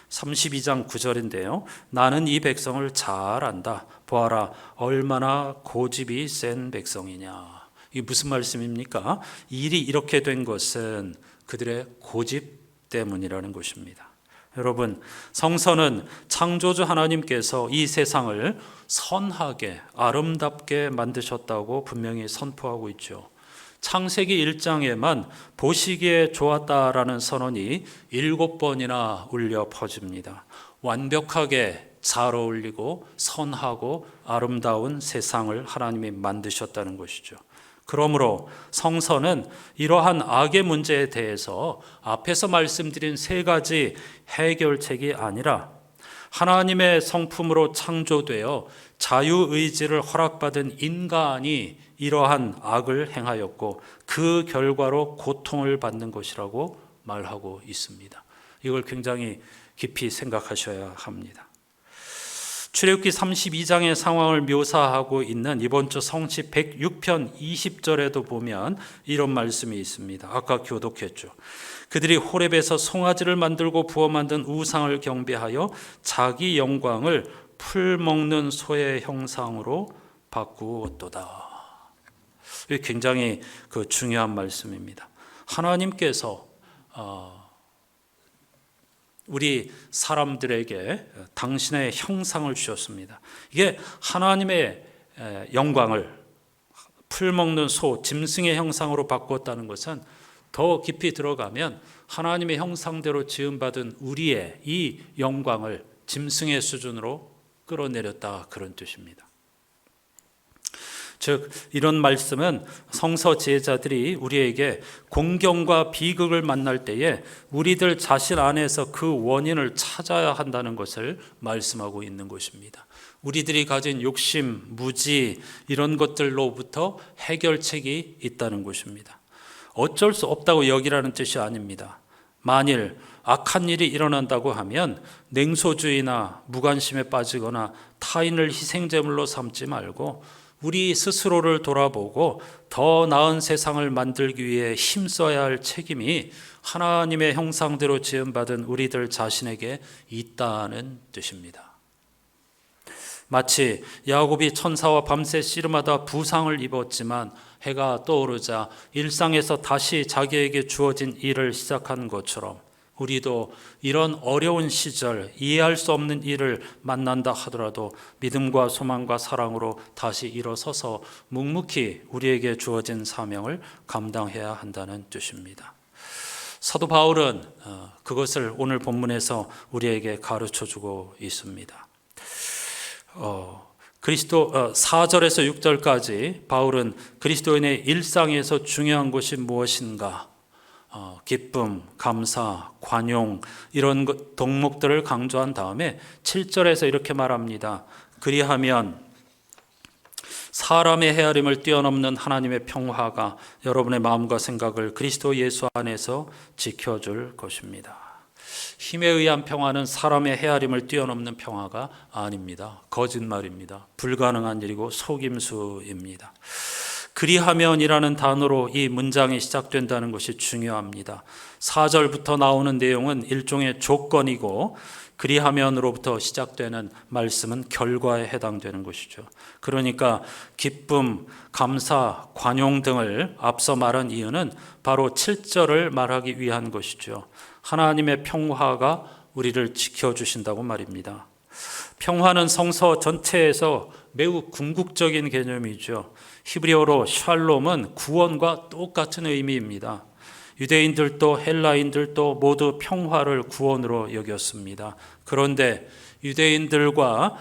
32장 9절인데요. 나는 이 백성을 잘 안다. 보아라, 얼마나 고집이 센 백성이냐. 이게 무슨 말씀입니까? 일이 이렇게 된 것은 그들의 고집 때문이라는 것입니다. 여러분, 성서는 창조주 하나님께서 이 세상을 선하게 아름답게 만드셨다고 분명히 선포하고 있죠. 창세기 1장에만 보시기에 좋았다라는 선언이 7번이나 울려 퍼집니다. 완벽하게 잘 어울리고 선하고 아름다운 세상을 하나님이 만드셨다는 것이죠. 그러므로 성서는 이러한 악의 문제에 대해서 앞에서 말씀드린 세 가지 해결책이 아니라 하나님의 성품으로 창조되어 자유의지를 허락받은 인간이 이러한 악을 행하였고 그 결과로 고통을 받는 것이라고 말하고 있습니다. 이걸 굉장히 깊이 생각하셔야 합니다. 출애굽기 32장의 상황을 묘사하고 있는 이번 주 성시 106편 20절에도 보면 이런 말씀이 있습니다. 아까 교독했죠. 그들이 호렙에서 송아지를 만들고 부어 만든 우상을 경배하여 자기 영광을 풀 먹는 소의 형상으로 바꾸었도다. 이게 굉장히 중요한 말씀입니다. 하나님께서 우리 사람들에게 당신의 형상을 주셨습니다. 이게 하나님의 영광을 풀먹는 소, 짐승의 형상으로 바꾸었다는 것은 더 깊이 들어가면 하나님의 형상대로 지음받은 우리의 이 영광을 짐승의 수준으로 끌어내렸다, 그런 뜻입니다. 즉 이런 말씀은 성서 지혜자들이 우리에게 공경과 비극을 만날 때에 우리들 자신 안에서 그 원인을 찾아야 한다는 것을 말씀하고 있는 것입니다. 우리들이 가진 욕심, 무지 이런 것들로부터 해결책이 있다는 것입니다. 어쩔 수 없다고 여기라는 뜻이 아닙니다. 만일 악한 일이 일어난다고 하면 냉소주의나 무관심에 빠지거나 타인을 희생제물로 삼지 말고 우리 스스로를 돌아보고 더 나은 세상을 만들기 위해 힘써야 할 책임이 하나님의 형상대로 지음받은 우리들 자신에게 있다는 뜻입니다. 마치 야곱이 천사와 밤새 씨름하다 부상을 입었지만 해가 떠오르자 일상에서 다시 자기에게 주어진 일을 시작한 것처럼 우리도 이런 어려운 시절 이해할 수 없는 일을 만난다 하더라도 믿음과 소망과 사랑으로 다시 일어서서 묵묵히 우리에게 주어진 사명을 감당해야 한다는 뜻입니다. 사도 바울은 그것을 오늘 본문에서 우리에게 가르쳐주고 있습니다. 그리스도 4절에서 6절까지 바울은 그리스도인의 일상에서 중요한 것이 무엇인가, 기쁨, 감사, 관용 이런 덕목들을 강조한 다음에 7절에서 이렇게 말합니다. 그리하면 사람의 헤아림을 뛰어넘는 하나님의 평화가 여러분의 마음과 생각을 그리스도 예수 안에서 지켜줄 것입니다. 힘에 의한 평화는 사람의 헤아림을 뛰어넘는 평화가 아닙니다. 거짓말입니다. 불가능한 일이고 속임수입니다. 그리하면이라는 단어로 이 문장이 시작된다는 것이 중요합니다. 4절부터 나오는 내용은 일종의 조건이고 그리하면으로부터 시작되는 말씀은 결과에 해당되는 것이죠. 그러니까 기쁨, 감사, 관용 등을 앞서 말한 이유는 바로 7절을 말하기 위한 것이죠. 하나님의 평화가 우리를 지켜주신다고 말입니다. 평화는 성서 전체에서 매우 궁극적인 개념이죠. 히브리어로 샬롬은 구원과 똑같은 의미입니다. 유대인들도 헬라인들도 모두 평화를 구원으로 여겼습니다. 그런데 유대인들과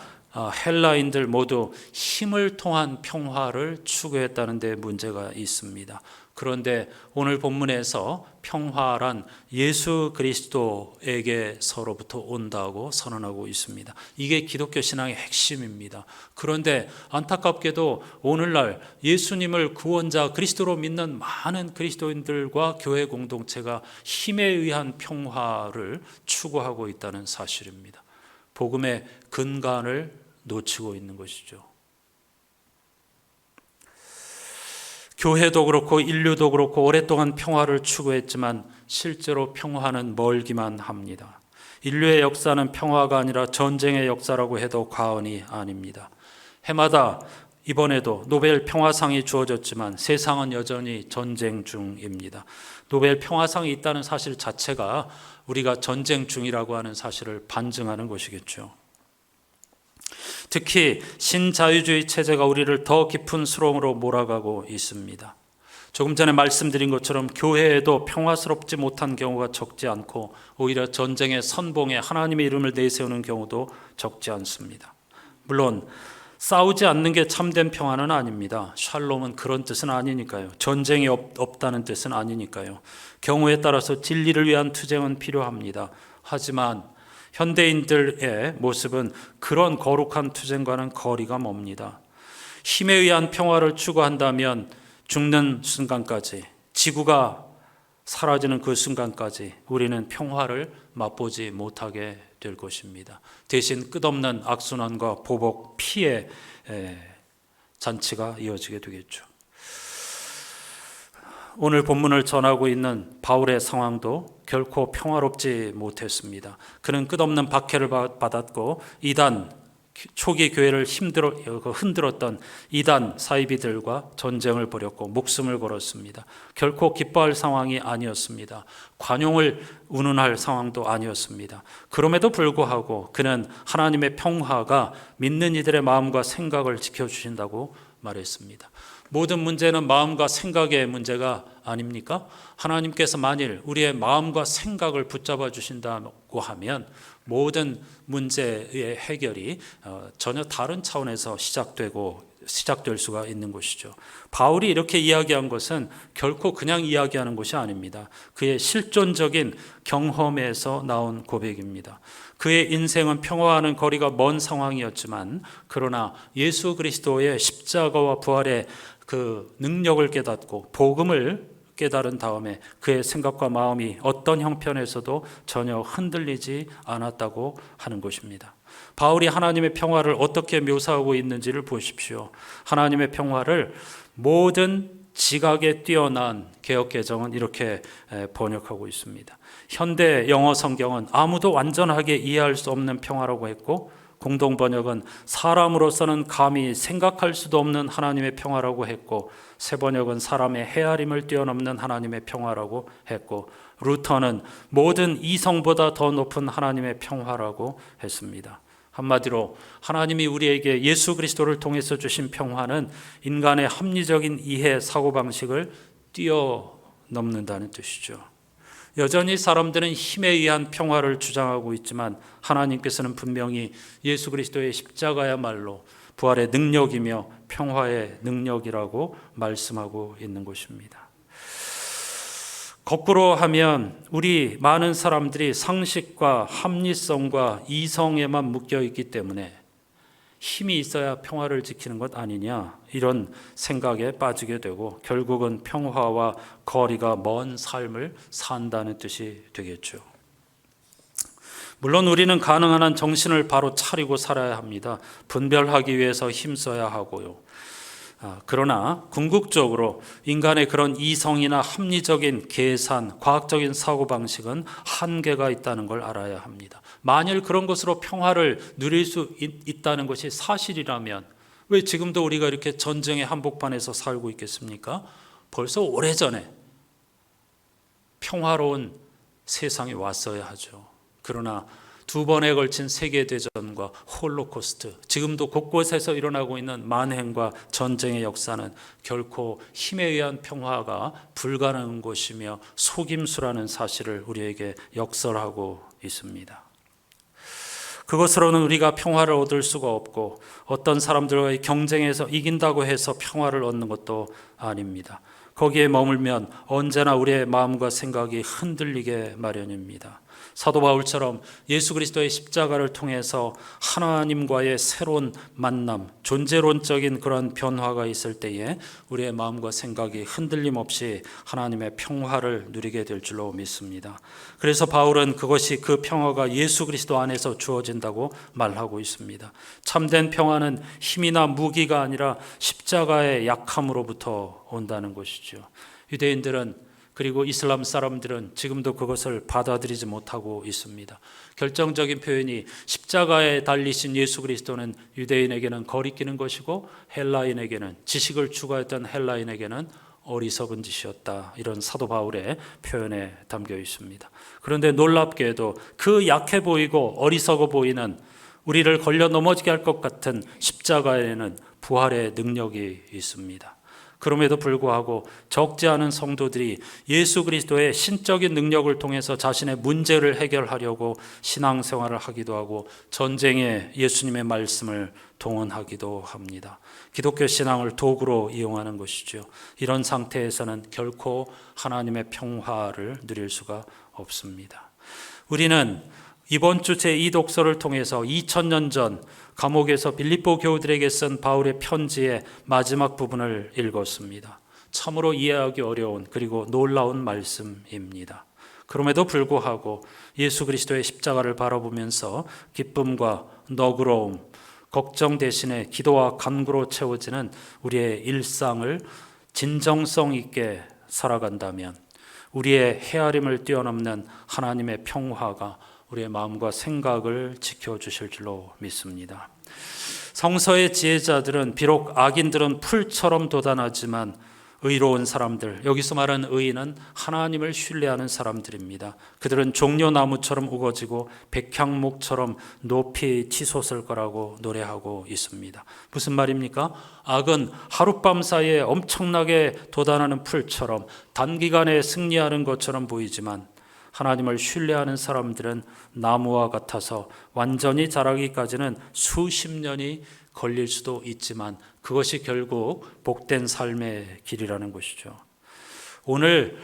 헬라인들 모두 힘을 통한 평화를 추구했다는 데 문제가 있습니다. 그런데 오늘 본문에서 평화란 예수 그리스도에게서로부터 온다고 선언하고 있습니다. 이게 기독교 신앙의 핵심입니다. 그런데 안타깝게도 오늘날 예수님을 구원자 그리스도로 믿는 많은 그리스도인들과 교회 공동체가 힘에 의한 평화를 추구하고 있다는 사실입니다. 복음의 근간을 놓치고 있는 것이죠. 교회도 그렇고 인류도 그렇고 오랫동안 평화를 추구했지만 실제로 평화는 멀기만 합니다. 인류의 역사는 평화가 아니라 전쟁의 역사라고 해도 과언이 아닙니다. 해마다 이번에도 노벨 평화상이 주어졌지만 세상은 여전히 전쟁 중입니다. 노벨 평화상이 있다는 사실 자체가 우리가 전쟁 중이라고 하는 사실을 반증하는 것이겠죠. 특히 신자유주의 체제가 우리를 더 깊은 수렁으로 몰아가고 있습니다. 조금 전에 말씀드린 것처럼 교회에도 평화스럽지 못한 경우가 적지 않고 오히려 전쟁의 선봉에 하나님의 이름을 내세우는 경우도 적지 않습니다. 물론 싸우지 않는 게 참된 평화는 아닙니다. 샬롬은 그런 뜻은 아니니까요. 전쟁이 없다는 뜻은 아니니까요. 경우에 따라서 진리를 위한 투쟁은 필요합니다. 하지만 현대인들의 모습은 그런 거룩한 투쟁과는 거리가 멉니다. 힘에 의한 평화를 추구한다면 죽는 순간까지, 지구가 사라지는 그 순간까지 우리는 평화를 맛보지 못하게 될 것입니다. 대신 끝없는 악순환과 보복, 피해 잔치가 이어지게 되겠죠. 오늘 본문을 전하고 있는 바울의 상황도 결코 평화롭지 못했습니다. 그는 끝없는 박해를 받았고 초기 교회를 흔들었던 이단 사이비들과 전쟁을 벌였고 목숨을 걸었습니다. 결코 기뻐할 상황이 아니었습니다. 관용을 운운할 상황도 아니었습니다. 그럼에도 불구하고 그는 하나님의 평화가 믿는 이들의 마음과 생각을 지켜주신다고 말했습니다. 모든 문제는 마음과 생각의 문제가 아닙니까? 하나님께서 만일 우리의 마음과 생각을 붙잡아 주신다고 하면 모든 문제의 해결이 전혀 다른 차원에서 시작될 수가 있는 것이죠. 바울이 이렇게 이야기한 것은 결코 그냥 이야기하는 것이 아닙니다. 그의 실존적인 경험에서 나온 고백입니다. 그의 인생은 평화와는 거리가 먼 상황이었지만 그러나 예수 그리스도의 십자가와 부활의 그 능력을 깨닫고 복음을 깨달은 다음에 그의 생각과 마음이 어떤 형편에서도 전혀 흔들리지 않았다고 하는 것입니다. 바울이 하나님의 평화를 어떻게 묘사하고 있는지를 보십시오. 하나님의 평화를 모든 지각에 뛰어난 개역개정은 이렇게 번역하고 있습니다. 현대 영어 성경은 아무도 완전하게 이해할 수 없는 평화라고 했고, 공동 번역은 사람으로서는 감히 생각할 수도 없는 하나님의 평화라고 했고, 새 번역은 사람의 헤아림을 뛰어넘는 하나님의 평화라고 했고, 루터는 모든 이성보다 더 높은 하나님의 평화라고 했습니다. 한마디로 하나님이 우리에게 예수 그리스도를 통해서 주신 평화는 인간의 합리적인 이해 사고방식을 뛰어넘는다는 뜻이죠. 여전히 사람들은 힘에 의한 평화를 주장하고 있지만 하나님께서는 분명히 예수 그리스도의 십자가야말로 부활의 능력이며 평화의 능력이라고 말씀하고 있는 것입니다. 거꾸로 하면 우리 많은 사람들이 상식과 합리성과 이성에만 묶여 있기 때문에 힘이 있어야 평화를 지키는 것 아니냐, 이런 생각에 빠지게 되고 결국은 평화와 거리가 먼 삶을 산다는 뜻이 되겠죠. 물론 우리는 가능한 한 정신을 바로 차리고 살아야 합니다. 분별하기 위해서 힘써야 하고요. 그러나 궁극적으로 인간의 그런 이성이나 합리적인 계산, 과학적인 사고방식은 한계가 있다는 걸 알아야 합니다. 만일 그런 것으로 평화를 누릴 수 있다는 것이 사실이라면 왜 지금도 우리가 이렇게 전쟁의 한복판에서 살고 있겠습니까? 벌써 오래전에 평화로운 세상이 왔어야 하죠. 그러나 2번에 걸친 세계대전과 홀로코스트, 지금도 곳곳에서 일어나고 있는 만행과 전쟁의 역사는 결코 힘에 의한 평화가 불가능한 것이며 속임수라는 사실을 우리에게 역설하고 있습니다. 그것으로는 우리가 평화를 얻을 수가 없고 어떤 사람들과의 경쟁에서 이긴다고 해서 평화를 얻는 것도 아닙니다. 거기에 머물면 언제나 우리의 마음과 생각이 흔들리게 마련입니다. 사도 바울처럼 예수 그리스도의 십자가를 통해서 하나님과의 새로운 만남, 존재론적인 그런 변화가 있을 때에 우리의 마음과 생각이 흔들림 없이 하나님의 평화를 누리게 될 줄로 믿습니다. 그래서 바울은 그것이 그 평화가 예수 그리스도 안에서 주어진다고 말하고 있습니다. 참된 평화는 힘이나 무기가 아니라 십자가의 약함으로부터 온다는 것이죠. 유대인들은 그리고 이슬람 사람들은 지금도 그것을 받아들이지 못하고 있습니다. 결정적인 표현이 십자가에 달리신 예수 그리스도는 유대인에게는 거리끼는 것이고 헬라인에게는, 지식을 추구했던 헬라인에게는 어리석은 짓이었다, 이런 사도 바울의 표현에 담겨 있습니다. 그런데 놀랍게도 그 약해 보이고 어리석어 보이는, 우리를 걸려 넘어지게 할 것 같은 십자가에는 부활의 능력이 있습니다. 그럼에도 불구하고 적지 않은 성도들이 예수 그리스도의 신적인 능력을 통해서 자신의 문제를 해결하려고 신앙생활을 하기도 하고 전쟁에 예수님의 말씀을 동원하기도 합니다. 기독교 신앙을 도구로 이용하는 것이죠. 이런 상태에서는 결코 하나님의 평화를 누릴 수가 없습니다. 우리는 이번 주 제2독서를 통해서 2000년 전 감옥에서 빌립보 교우들에게 쓴 바울의 편지의 마지막 부분을 읽었습니다. 참으로 이해하기 어려운 그리고 놀라운 말씀입니다. 그럼에도 불구하고 예수 그리스도의 십자가를 바라보면서 기쁨과 너그러움, 걱정 대신에 기도와 간구로 채워지는 우리의 일상을 진정성 있게 살아간다면 우리의 헤아림을 뛰어넘는 하나님의 평화가 우리의 마음과 생각을 지켜주실 줄로 믿습니다. 성서의 지혜자들은 비록 악인들은 풀처럼 도단하지만 의로운 사람들, 여기서 말하는 의인은 하나님을 신뢰하는 사람들입니다. 그들은 종려나무처럼 우거지고 백향목처럼 높이 치솟을 거라고 노래하고 있습니다. 무슨 말입니까? 악은 하룻밤 사이에 엄청나게 도단하는 풀처럼 단기간에 승리하는 것처럼 보이지만 하나님을 신뢰하는 사람들은 나무와 같아서 완전히 자라기까지는 수십 년이 걸릴 수도 있지만 그것이 결국 복된 삶의 길이라는 것이죠. 오늘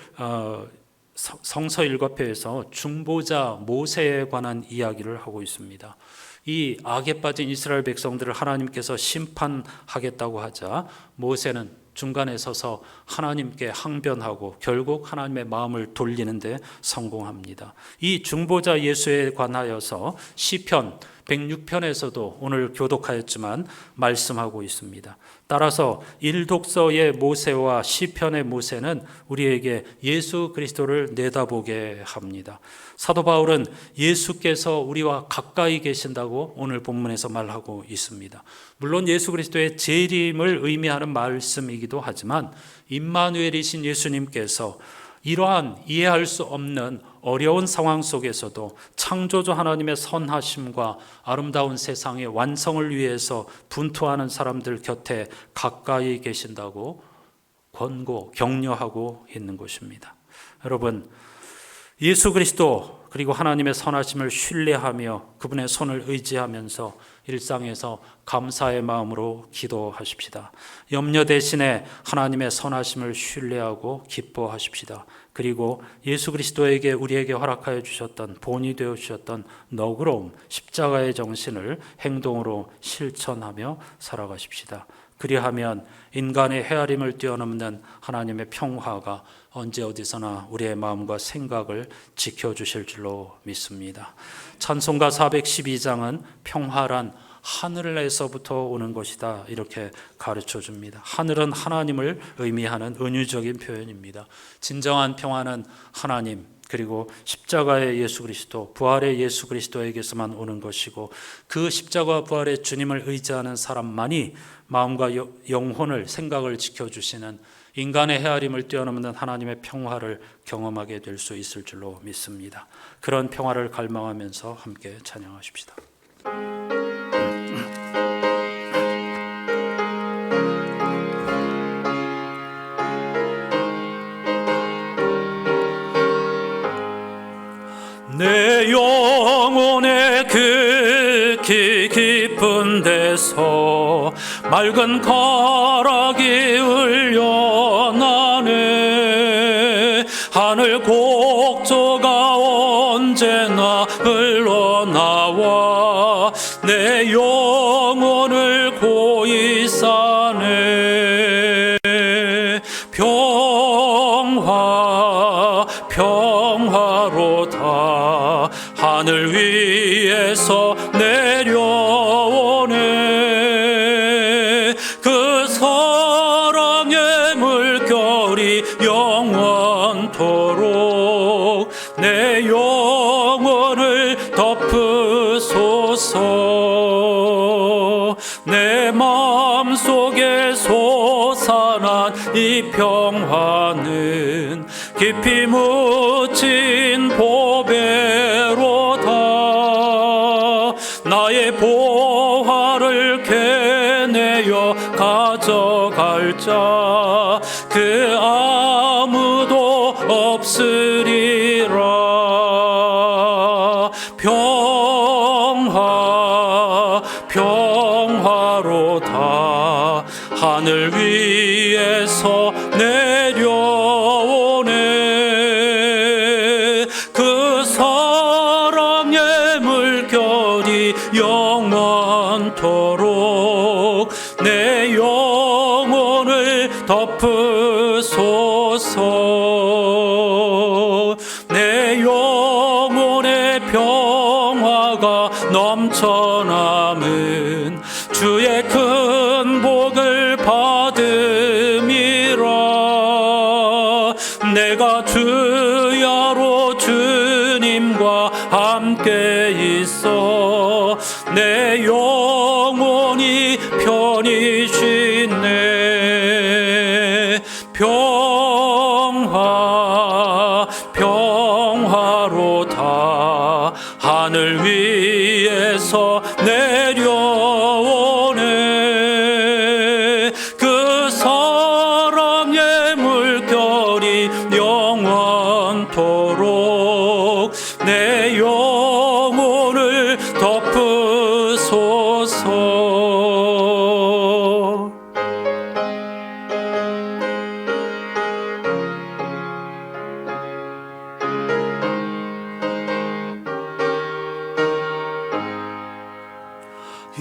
성서 일과표에서 중보자 모세에 관한 이야기를 하고 있습니다. 이 악에 빠진 이스라엘 백성들을 하나님께서 심판하겠다고 하자 모세는 중간에 서서 하나님께 항변하고 결국 하나님의 마음을 돌리는 데 성공합니다. 이 중보자 예수에 관하여서 시편 106편에서도 오늘 교독하였지만 말씀하고 있습니다. 따라서 일독서의 모세와 시편의 모세는 우리에게 예수 그리스도를 내다보게 합니다. 사도 바울은 예수께서 우리와 가까이 계신다고 오늘 본문에서 말하고 있습니다. 물론 예수 그리스도의 재림을 의미하는 말씀이기도 하지만 임마누엘이신 예수님께서 이러한 이해할 수 없는 어려운 상황 속에서도 창조주 하나님의 선하심과 아름다운 세상의 완성을 위해서 분투하는 사람들 곁에 가까이 계신다고 격려하고 있는 것입니다. 여러분, 예수 그리스도 그리고 하나님의 선하심을 신뢰하며 그분의 손을 의지하면서 일상에서 감사의 마음으로 기도하십시다. 염려 대신에 하나님의 선하심을 신뢰하고 기뻐하십시다. 그리고 예수 그리스도에게 우리에게 허락하여 주셨던 본이 되어 주셨던 너그러움, 십자가의 정신을 행동으로 실천하며 살아가십시다. 그리하면 인간의 헤아림을 뛰어넘는 하나님의 평화가 언제 어디서나 우리의 마음과 생각을 지켜주실 줄로 믿습니다. 찬송가 412장은 평화란 하늘에서부터 오는 것이다 이렇게 가르쳐 줍니다. 하늘은 하나님을 의미하는 은유적인 표현입니다. 진정한 평화는 하나님 그리고 십자가의 예수 그리스도, 부활의 예수 그리스도에게서만 오는 것이고 그 십자가 부활의 주님을 의지하는 사람만이 마음과 영혼을 생각을 지켜주시는 인간의 헤아림을 뛰어넘는 하나님의 평화를 경험하게 될 수 있을 줄로 믿습니다. 그런 평화를 갈망하면서 함께 찬양하십시다. 내 영혼의 극히 깊은 데서 맑은 가락이 흘려나네. 하늘 곡조가 언제나 흘러나와 내 영혼을 고이 싸네. 평화로다 하늘 위에서 내려오네. 그 사랑의 물결이 영원토록 내 영혼을 덮으소서. 내 마음속에 솟아난 이 평화는 깊이 묻힌 보배로다. 나의 보화를 캐내어 가져갈 자 그 아무도 없으리라. 평화로다 하늘 위에서 내려오네. 그 사랑의 물결이 영원토록 내 영혼을 덮으소서. 덮으소서. 내 영혼의 평화가 넘쳐남은 주의 큰 복을 받음이라. 내가 주야로 주님과 함께 있어 내 영혼이 편히 쉬네. 평화 평화로다 하늘 위에서 내려오네. 그 사랑의 물결이 영원토록 내 영혼을 덮으소서.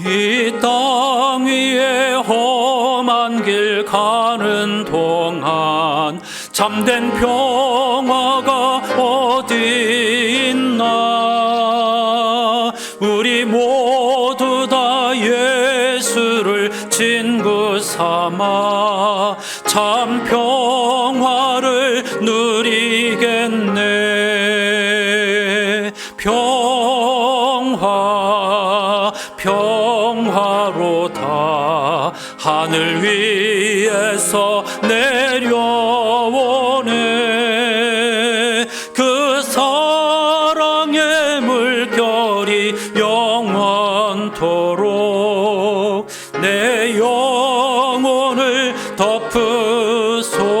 이 땅 위에 험한 길 가는 동안 참된 평화가 어디 있나. 우리 모두 다 예수를 친구 삼아 참 평화를 누리겠네. 평화로다 하늘 위에서 내려오네. 그 사랑의 물결이 영원토록 내 영혼을 덮으소서.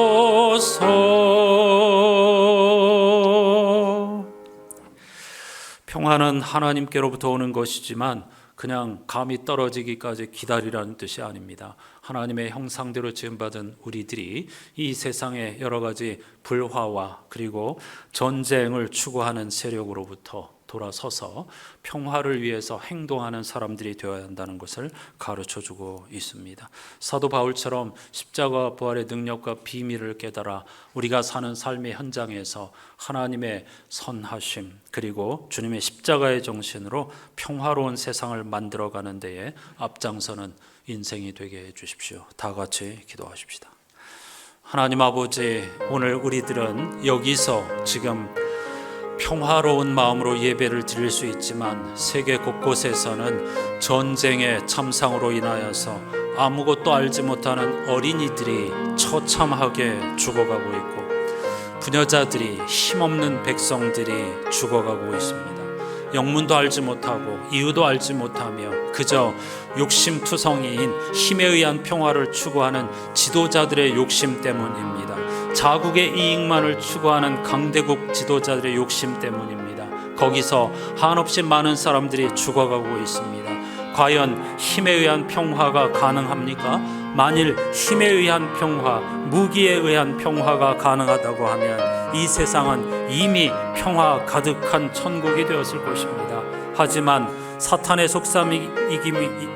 평화는 하나님께로부터 오는 것이지만 그냥 감이 떨어지기까지 기다리라는 뜻이 아닙니다. 하나님의 형상대로 지음받은 우리들이 이 세상의 여러 가지 불화와 그리고 전쟁을 추구하는 세력으로부터 돌아서서 평화를 위해서 행동하는 사람들이 되어야 한다는 것을 가르쳐주고 있습니다. 사도 바울처럼 십자가 부활의 능력과 비밀을 깨달아 우리가 사는 삶의 현장에서 하나님의 선하심 그리고 주님의 십자가의 정신으로 평화로운 세상을 만들어가는 데에 앞장서는 인생이 되게 해주십시오. 다 같이 기도하십시다. 하나님 아버지, 오늘 우리들은 여기서 지금 평화로운 마음으로 예배를 드릴 수 있지만 세계 곳곳에서는 전쟁의 참상으로 인하여서 아무것도 알지 못하는 어린이들이 처참하게 죽어가고 있고 부녀자들이 힘없는 백성들이 죽어가고 있습니다. 영문도 알지 못하고 이유도 알지 못하며 그저 욕심투성이인 힘에 의한 평화를 추구하는 지도자들의 욕심 때문입니다. 자국의 이익만을 추구하는 강대국 지도자들의 욕심 때문입니다. 거기서 한없이 많은 사람들이 죽어가고 있습니다. 과연 힘에 의한 평화가 가능합니까? 만일 힘에 의한 평화, 무기에 의한 평화가 가능하다고 하면 이 세상은 이미 평화 가득한 천국이 되었을 것입니다. 하지만 사탄의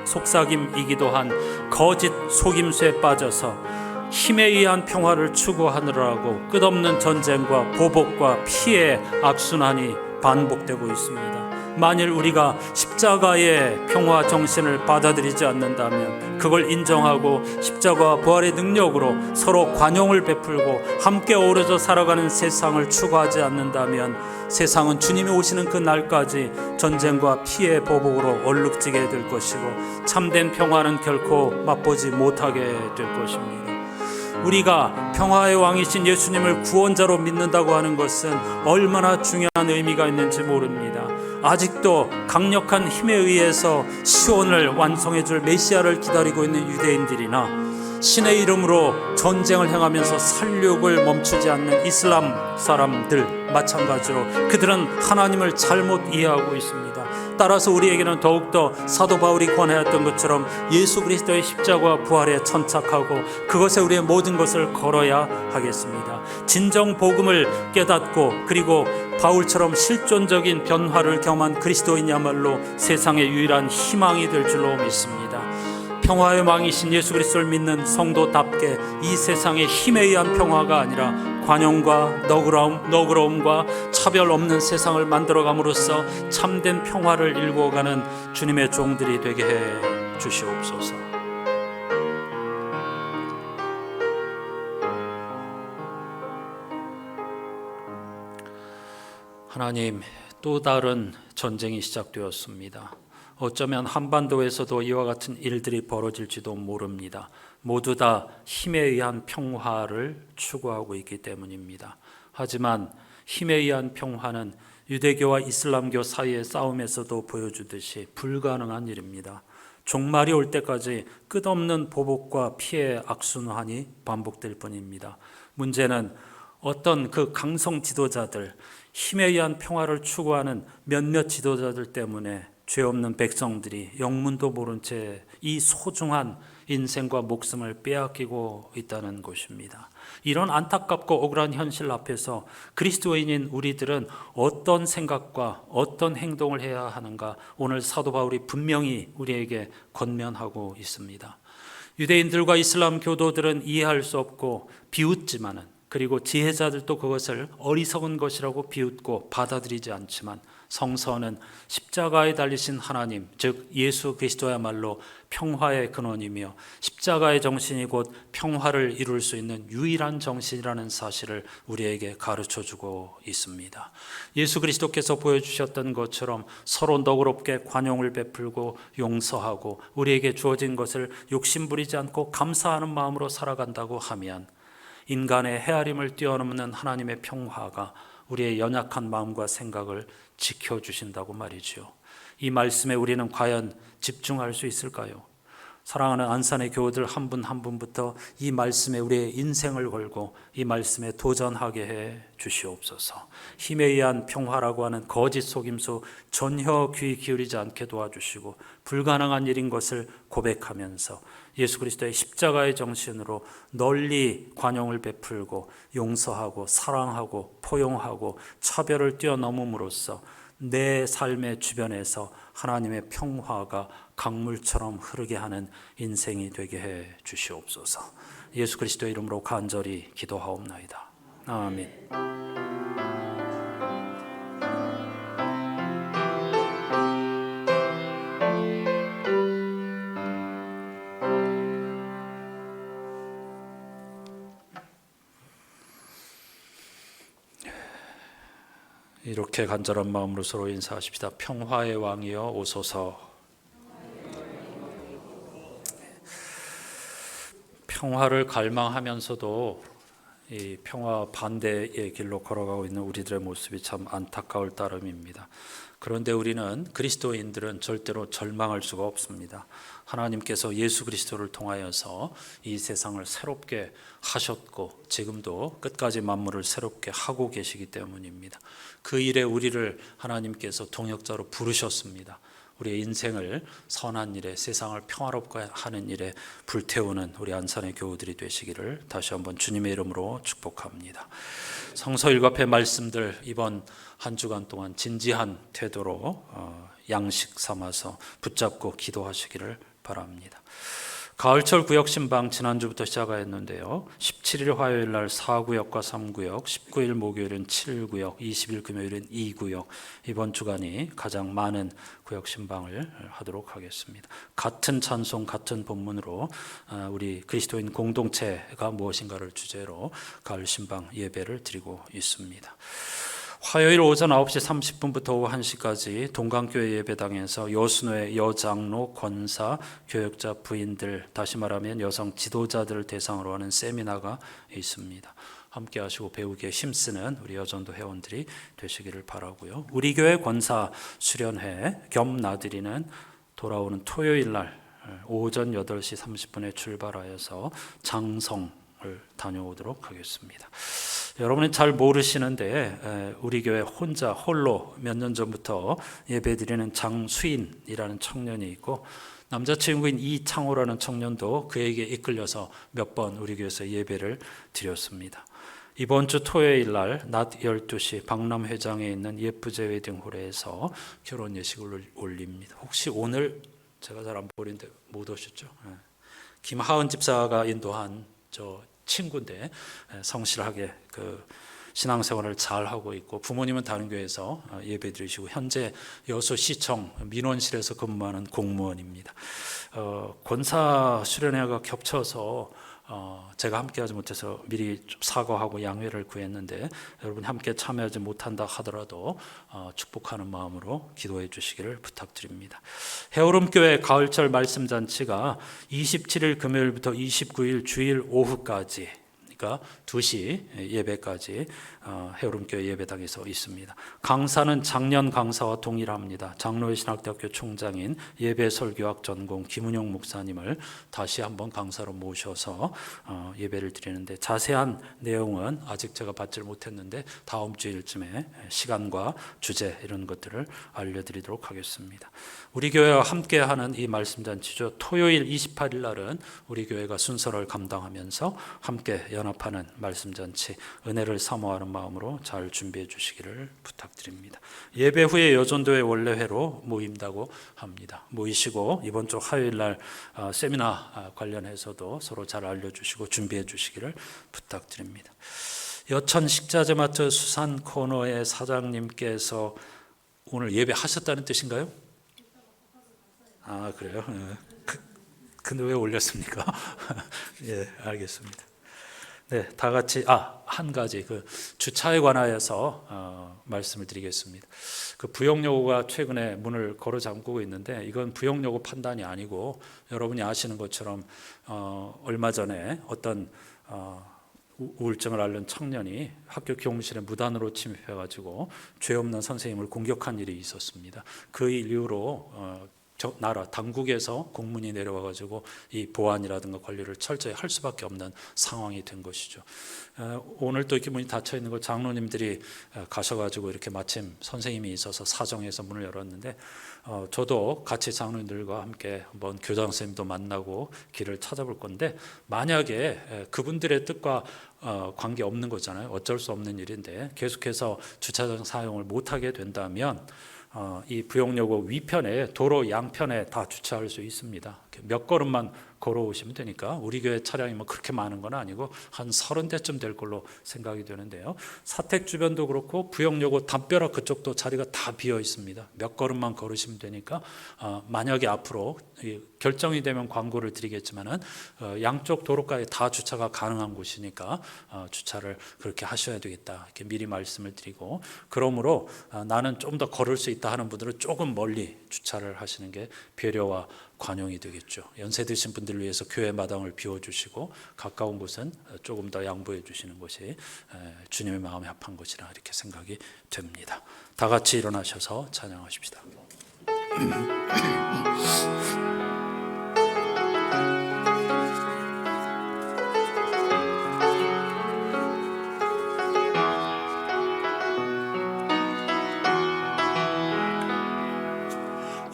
속삭임이기도 한 거짓 속임수에 빠져서 힘에 의한 평화를 추구하느라고 끝없는 전쟁과 보복과 피해 악순환이 반복되고 있습니다. 만일 우리가 십자가의 평화 정신을 받아들이지 않는다면, 그걸 인정하고 십자가와 부활의 능력으로 서로 관용을 베풀고 함께 어우러져 살아가는 세상을 추구하지 않는다면 세상은 주님이 오시는 그 날까지 전쟁과 피해 보복으로 얼룩지게 될 것이고 참된 평화는 결코 맛보지 못하게 될 것입니다. 우리가 평화의 왕이신 예수님을 구원자로 믿는다고 하는 것은 얼마나 중요한 의미가 있는지 모릅니다. 아직도 강력한 힘에 의해서 시온을 완성해 줄 메시아를 기다리고 있는 유대인들이나 신의 이름으로 전쟁을 행하면서 살육을 멈추지 않는 이슬람 사람들 마찬가지로 그들은 하나님을 잘못 이해하고 있습니다. 따라서 우리에게는 더욱더 사도 바울이 권하였던 것처럼 예수 그리스도의 십자가와 부활에 천착하고 그것에 우리의 모든 것을 걸어야 하겠습니다. 진정 복음을 깨닫고 그리고 바울처럼 실존적인 변화를 경험한 그리스도인이야말로 세상의 유일한 희망이 될 줄로 믿습니다. 평화의 왕이신 예수 그리스도를 믿는 성도답게 이 세상의 힘에 의한 평화가 아니라 관용과 너그러움과 차별 없는 세상을 만들어감으로써 참된 평화를 일구어가는 주님의 종들이 되게 해 주시옵소서. 하나님, 또 다른 전쟁이 시작되었습니다. 어쩌면 한반도에서도 이와 같은 일들이 벌어질지도 모릅니다. 모두 다 힘에 의한 평화를 추구하고 있기 때문입니다. 하지만 힘에 의한 평화는 유대교와 이슬람교 사이의 싸움에서도 보여주듯이 불가능한 일입니다. 종말이 올 때까지 끝없는 보복과 피해 악순환이 반복될 뿐입니다. 문제는 어떤 그 강성 지도자들, 힘에 의한 평화를 추구하는 몇몇 지도자들 때문에 죄 없는 백성들이 영문도 모른 채 이 소중한 인생과 목숨을 빼앗기고 있다는 것입니다. 이런 안타깝고 억울한 현실 앞에서 그리스도인인 우리들은 어떤 생각과 어떤 행동을 해야 하는가, 오늘 사도 바울이 분명히 우리에게 권면하고 있습니다. 유대인들과 이슬람 교도들은 이해할 수 없고 비웃지만은, 그리고 지혜자들도 그것을 어리석은 것이라고 비웃고 받아들이지 않지만, 성서는 십자가에 달리신 하나님, 즉 예수 그리스도야말로 평화의 근원이며 십자가의 정신이 곧 평화를 이룰 수 있는 유일한 정신이라는 사실을 우리에게 가르쳐주고 있습니다. 예수 그리스도께서 보여주셨던 것처럼 서로 너그럽게 관용을 베풀고 용서하고 우리에게 주어진 것을 욕심부리지 않고 감사하는 마음으로 살아간다고 하면, 인간의 헤아림을 뛰어넘는 하나님의 평화가 우리의 연약한 마음과 생각을 지켜주신다고 말이죠. 이 말씀에 우리는 과연 집중할 수 있을까요? 사랑하는 안산의 교우들 한 분 한 분부터 이 말씀에 우리의 인생을 걸고 이 말씀에 도전하게 해 주시옵소서. 힘에 의한 평화라고 하는 거짓 속임수 전혀 귀 기울이지 않게 도와주시고, 불가능한 일인 것을 고백하면서 예수 그리스도의 십자가의 정신으로 널리 관용을 베풀고 용서하고 사랑하고 포용하고 차별을 뛰어넘음으로써 내 삶의 주변에서 하나님의 평화가 강물처럼 흐르게 하는 인생이 되게 해 주시옵소서. 예수 그리스도의 이름으로 간절히 기도하옵나이다. 아멘. 이렇게 간절한 마음으로 서로 인사하십시다. 평화의 왕이여 오소서. 평화를 갈망하면서도 이 평화 반대의 길로 걸어가고 있는 우리들의 모습이 참 안타까울 따름입니다. 그런데 우리는, 그리스도인들은 절대로 절망할 수가 없습니다. 하나님께서 예수 그리스도를 통하여서 이 세상을 새롭게 하셨고 지금도 끝까지 만물을 새롭게 하고 계시기 때문입니다. 그 일에 우리를 하나님께서 동역자로 부르셨습니다. 우리의 인생을 선한 일에, 세상을 평화롭게 하는 일에 불태우는 우리 안산의 교우들이 되시기를 다시 한번 주님의 이름으로 축복합니다. 성서 일과의 말씀들 이번 한 주간 동안 진지한 태도로 양식 삼아서 붙잡고 기도하시기를 바랍니다. 가을철 구역신방 지난주부터 시작하였는데요. 17일 화요일 날 4구역과 3구역, 19일 목요일은 7구역, 20일 금요일은 2구역, 이번 주간이 가장 많은 구역신방을 하도록 하겠습니다. 같은 찬송, 같은 본문으로 우리 그리스도인 공동체가 무엇인가를 주제로 가을 신방 예배를 드리고 있습니다. 화요일 오전 9시 30분부터 오후 1시까지 동강교회 예배당에서 여순회 여장로, 권사, 교역자, 부인들, 다시 말하면 여성 지도자들을 대상으로 하는 세미나가 있습니다. 함께 하시고 배우기에 힘쓰는 우리 여전도 회원들이 되시기를 바라고요. 우리 교회 권사 수련회 겸 나들이는 돌아오는 토요일 날 오전 8시 30분에 출발하여서 장성을 다녀오도록 하겠습니다. 여러분은 잘 모르시는데 우리 교회 홀로 몇 년 전부터 예배드리는 장수인이라는 청년이 있고, 남자친구인 이창호라는 청년도 그에게 이끌려서 몇 번 우리 교회에서 예배를 드렸습니다. 이번 주 토요일 날 낮 12시 박람회장에 있는 예쁘제 웨딩홀에서 결혼 예식을 올립니다. 혹시 오늘 제가 잘 안 보이는데 못 오셨죠? 김하은 집사가 인도한 저 친구인데 성실하게 그 신앙생활을 잘 하고 있고 부모님은 다른 교회에서 예배드리시고 현재 여수시청 민원실에서 근무하는 공무원입니다. 권사 수련회가 겹쳐서 제가 함께하지 못해서 미리 좀 사과하고 양해를 구했는데 여러분 함께 참여하지 못한다 하더라도 축복하는 마음으로 기도해 주시기를 부탁드립니다. 해오름교회 가을철 말씀잔치가 27일 금요일부터 29일 주일 오후까지, 그러니까 2시 예배까지 해오름교회 예배당에서 있습니다. 강사는 작년 강사와 동일합니다. 장로회 신학대학교 총장인 예배설교학 전공 김은용 목사님을 다시 한번 강사로 모셔서 예배를 드리는데 자세한 내용은 아직 제가 받지를 못했는데 다음 주일쯤에 시간과 주제 이런 것들을 알려드리도록 하겠습니다. 우리 교회와 함께하는 이 말씀잔치죠. 토요일 28일 날은 우리 교회가 순서를 감당하면서 함께 연합하는 말씀잔치, 은혜를 사모하는 마음으로 잘 준비해 주시기를 부탁드립니다. 예배 후에 여전도회 원래회로 모인다고 합니다. 모이시고 이번 주 화요일 날 세미나 관련해서도 서로 잘 알려주시고 준비해 주시기를 부탁드립니다. 여천 식자재마트 수산 코너의 사장님께서 오늘 예배하셨다는 뜻인가요? 아, 그래요? 근데 왜 올렸습니까? 예, 알겠습니다. 네, 다 같이 한 가지 그 주차에 관하여서 말씀을 드리겠습니다. 그 부용요구가 최근에 문을 걸어 잠그고 있는데 이건 부용요구 판단이 아니고 여러분이 아시는 것처럼 얼마 전에 어떤 우울증을 앓는 청년이 학교 교무실에 무단으로 침입해가지고 죄 없는 선생님을 공격한 일이 있었습니다. 그 이후로 나라 당국에서 공문이 내려와가지고 이 보안이라든가 관리를 철저히 할 수밖에 없는 상황이 된 것이죠. 오늘 또 이렇게 문이 닫혀 있는 걸 장로님들이 가셔가지고 이렇게 마침 선생님이 있어서 사정해서 문을 열었는데 저도 같이 장로님들과 함께 한번 교장 선생님도 만나고 길을 찾아볼 건데 만약에 그분들의 뜻과 관계 없는 거잖아요. 어쩔 수 없는 일인데 계속해서 주차장 사용을 못하게 된다면 이 부용요구 위편에 도로 양편에 다 주차할 수 있습니다. 몇 걸음만 걸어오시면 되니까 우리 교회 차량이 뭐 그렇게 많은 건 아니고 한 30대쯤 될 걸로 생각이 되는데요. 사택 주변도 그렇고 부용요구 담벼락 그쪽도 자리가 다 비어 있습니다. 몇 걸음만 걸으시면 되니까 만약에 앞으로 결정이 되면 광고를 드리겠지만은 양쪽 도로가에 다 주차가 가능한 곳이니까 주차를 그렇게 하셔야 되겠다 이렇게 미리 말씀을 드리고 그러므로 나는 좀 더 걸을 수 있다 하는 분들은 조금 멀리 주차를 하시는 게 배려와 관용이 되겠죠. 연세 드신 분들을 위해서 교회 마당을 비워주시고 가까운 곳은 조금 더 양보해 주시는 것이 주님의 마음에 합한 것이라 이렇게 생각이 됩니다. 다 같이 일어나셔서 찬양하십시다.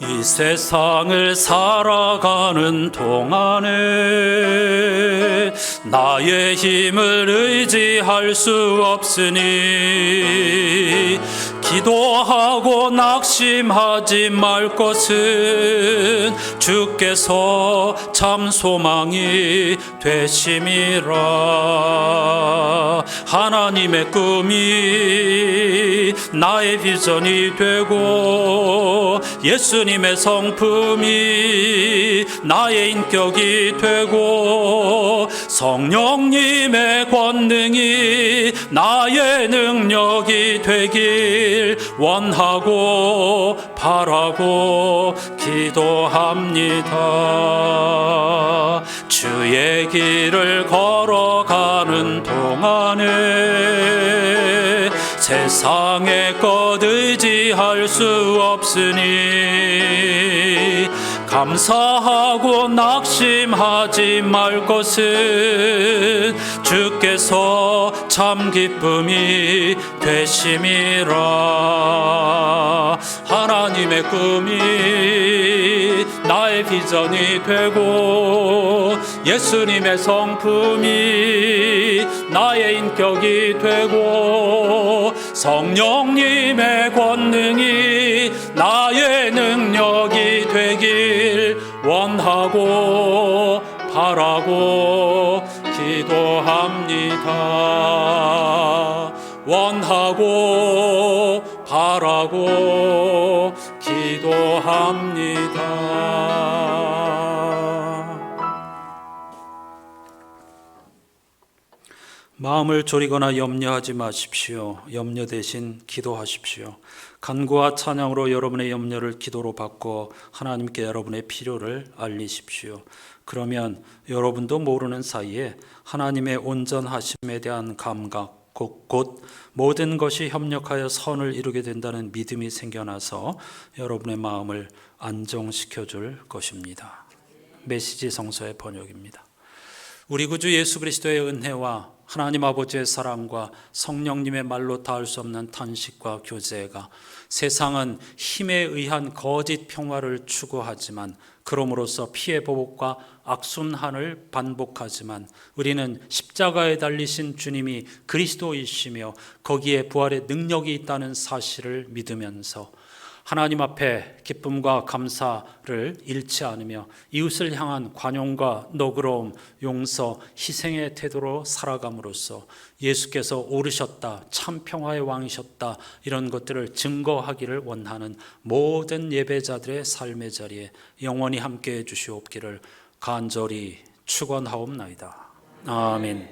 이 세상을 살아가는 동안에 나의 힘을 의지할 수 없으니 기도하고 낙심하지 말 것은 주께서 참 소망이 되심이라. 하나님의 꿈이 나의 비전이 되고 예수님의 성품이 나의 인격이 되고 성령님의 권능이 나의 능력이 되길 원하고 바라고 기도합니다. 주의 길을 걸어가는 동안에 세상의 것 의지할 수 없으니 감사하고 낙심하지 말 것은 주께서 참 기쁨이 되심이라. 하나님의 꿈이 나의 비전이 되고 예수님의 성품이 나의 인격이 되고 성령님의 권능이 나의 능력이 되길 원하고 바라고 기도합니다. 원하고 바라고 기도합니다. 마음을 졸이거나 염려하지 마십시오. 염려 대신 기도하십시오. 간구와 찬양으로 여러분의 염려를 기도로 바꿔 하나님께 여러분의 필요를 알리십시오. 그러면 여러분도 모르는 사이에 하나님의 온전하심에 대한 감각, 곧 모든 것이 협력하여 선을 이루게 된다는 믿음이 생겨나서 여러분의 마음을 안정시켜 줄 것입니다. 메시지 성서의 번역입니다. 우리 구주 예수 그리스도의 은혜와 하나님 아버지의 사랑과 성령님의 말로 닿을 수 없는 탄식과 교제가, 세상은 힘에 의한 거짓 평화를 추구하지만 그럼으로써 피해 보복과 악순환을 반복하지만 우리는 십자가에 달리신 주님이 그리스도이시며 거기에 부활의 능력이 있다는 사실을 믿으면서 하나님 앞에 기쁨과 감사를 잃지 않으며 이웃을 향한 관용과 너그러움, 용서, 희생의 태도로 살아감으로써 예수께서 오르셨다, 참 평화의 왕이셨다, 이런 것들을 증거하기를 원하는 모든 예배자들의 삶의 자리에 영원히 함께해 주시옵기를 간절히 축원하옵나이다. 아멘.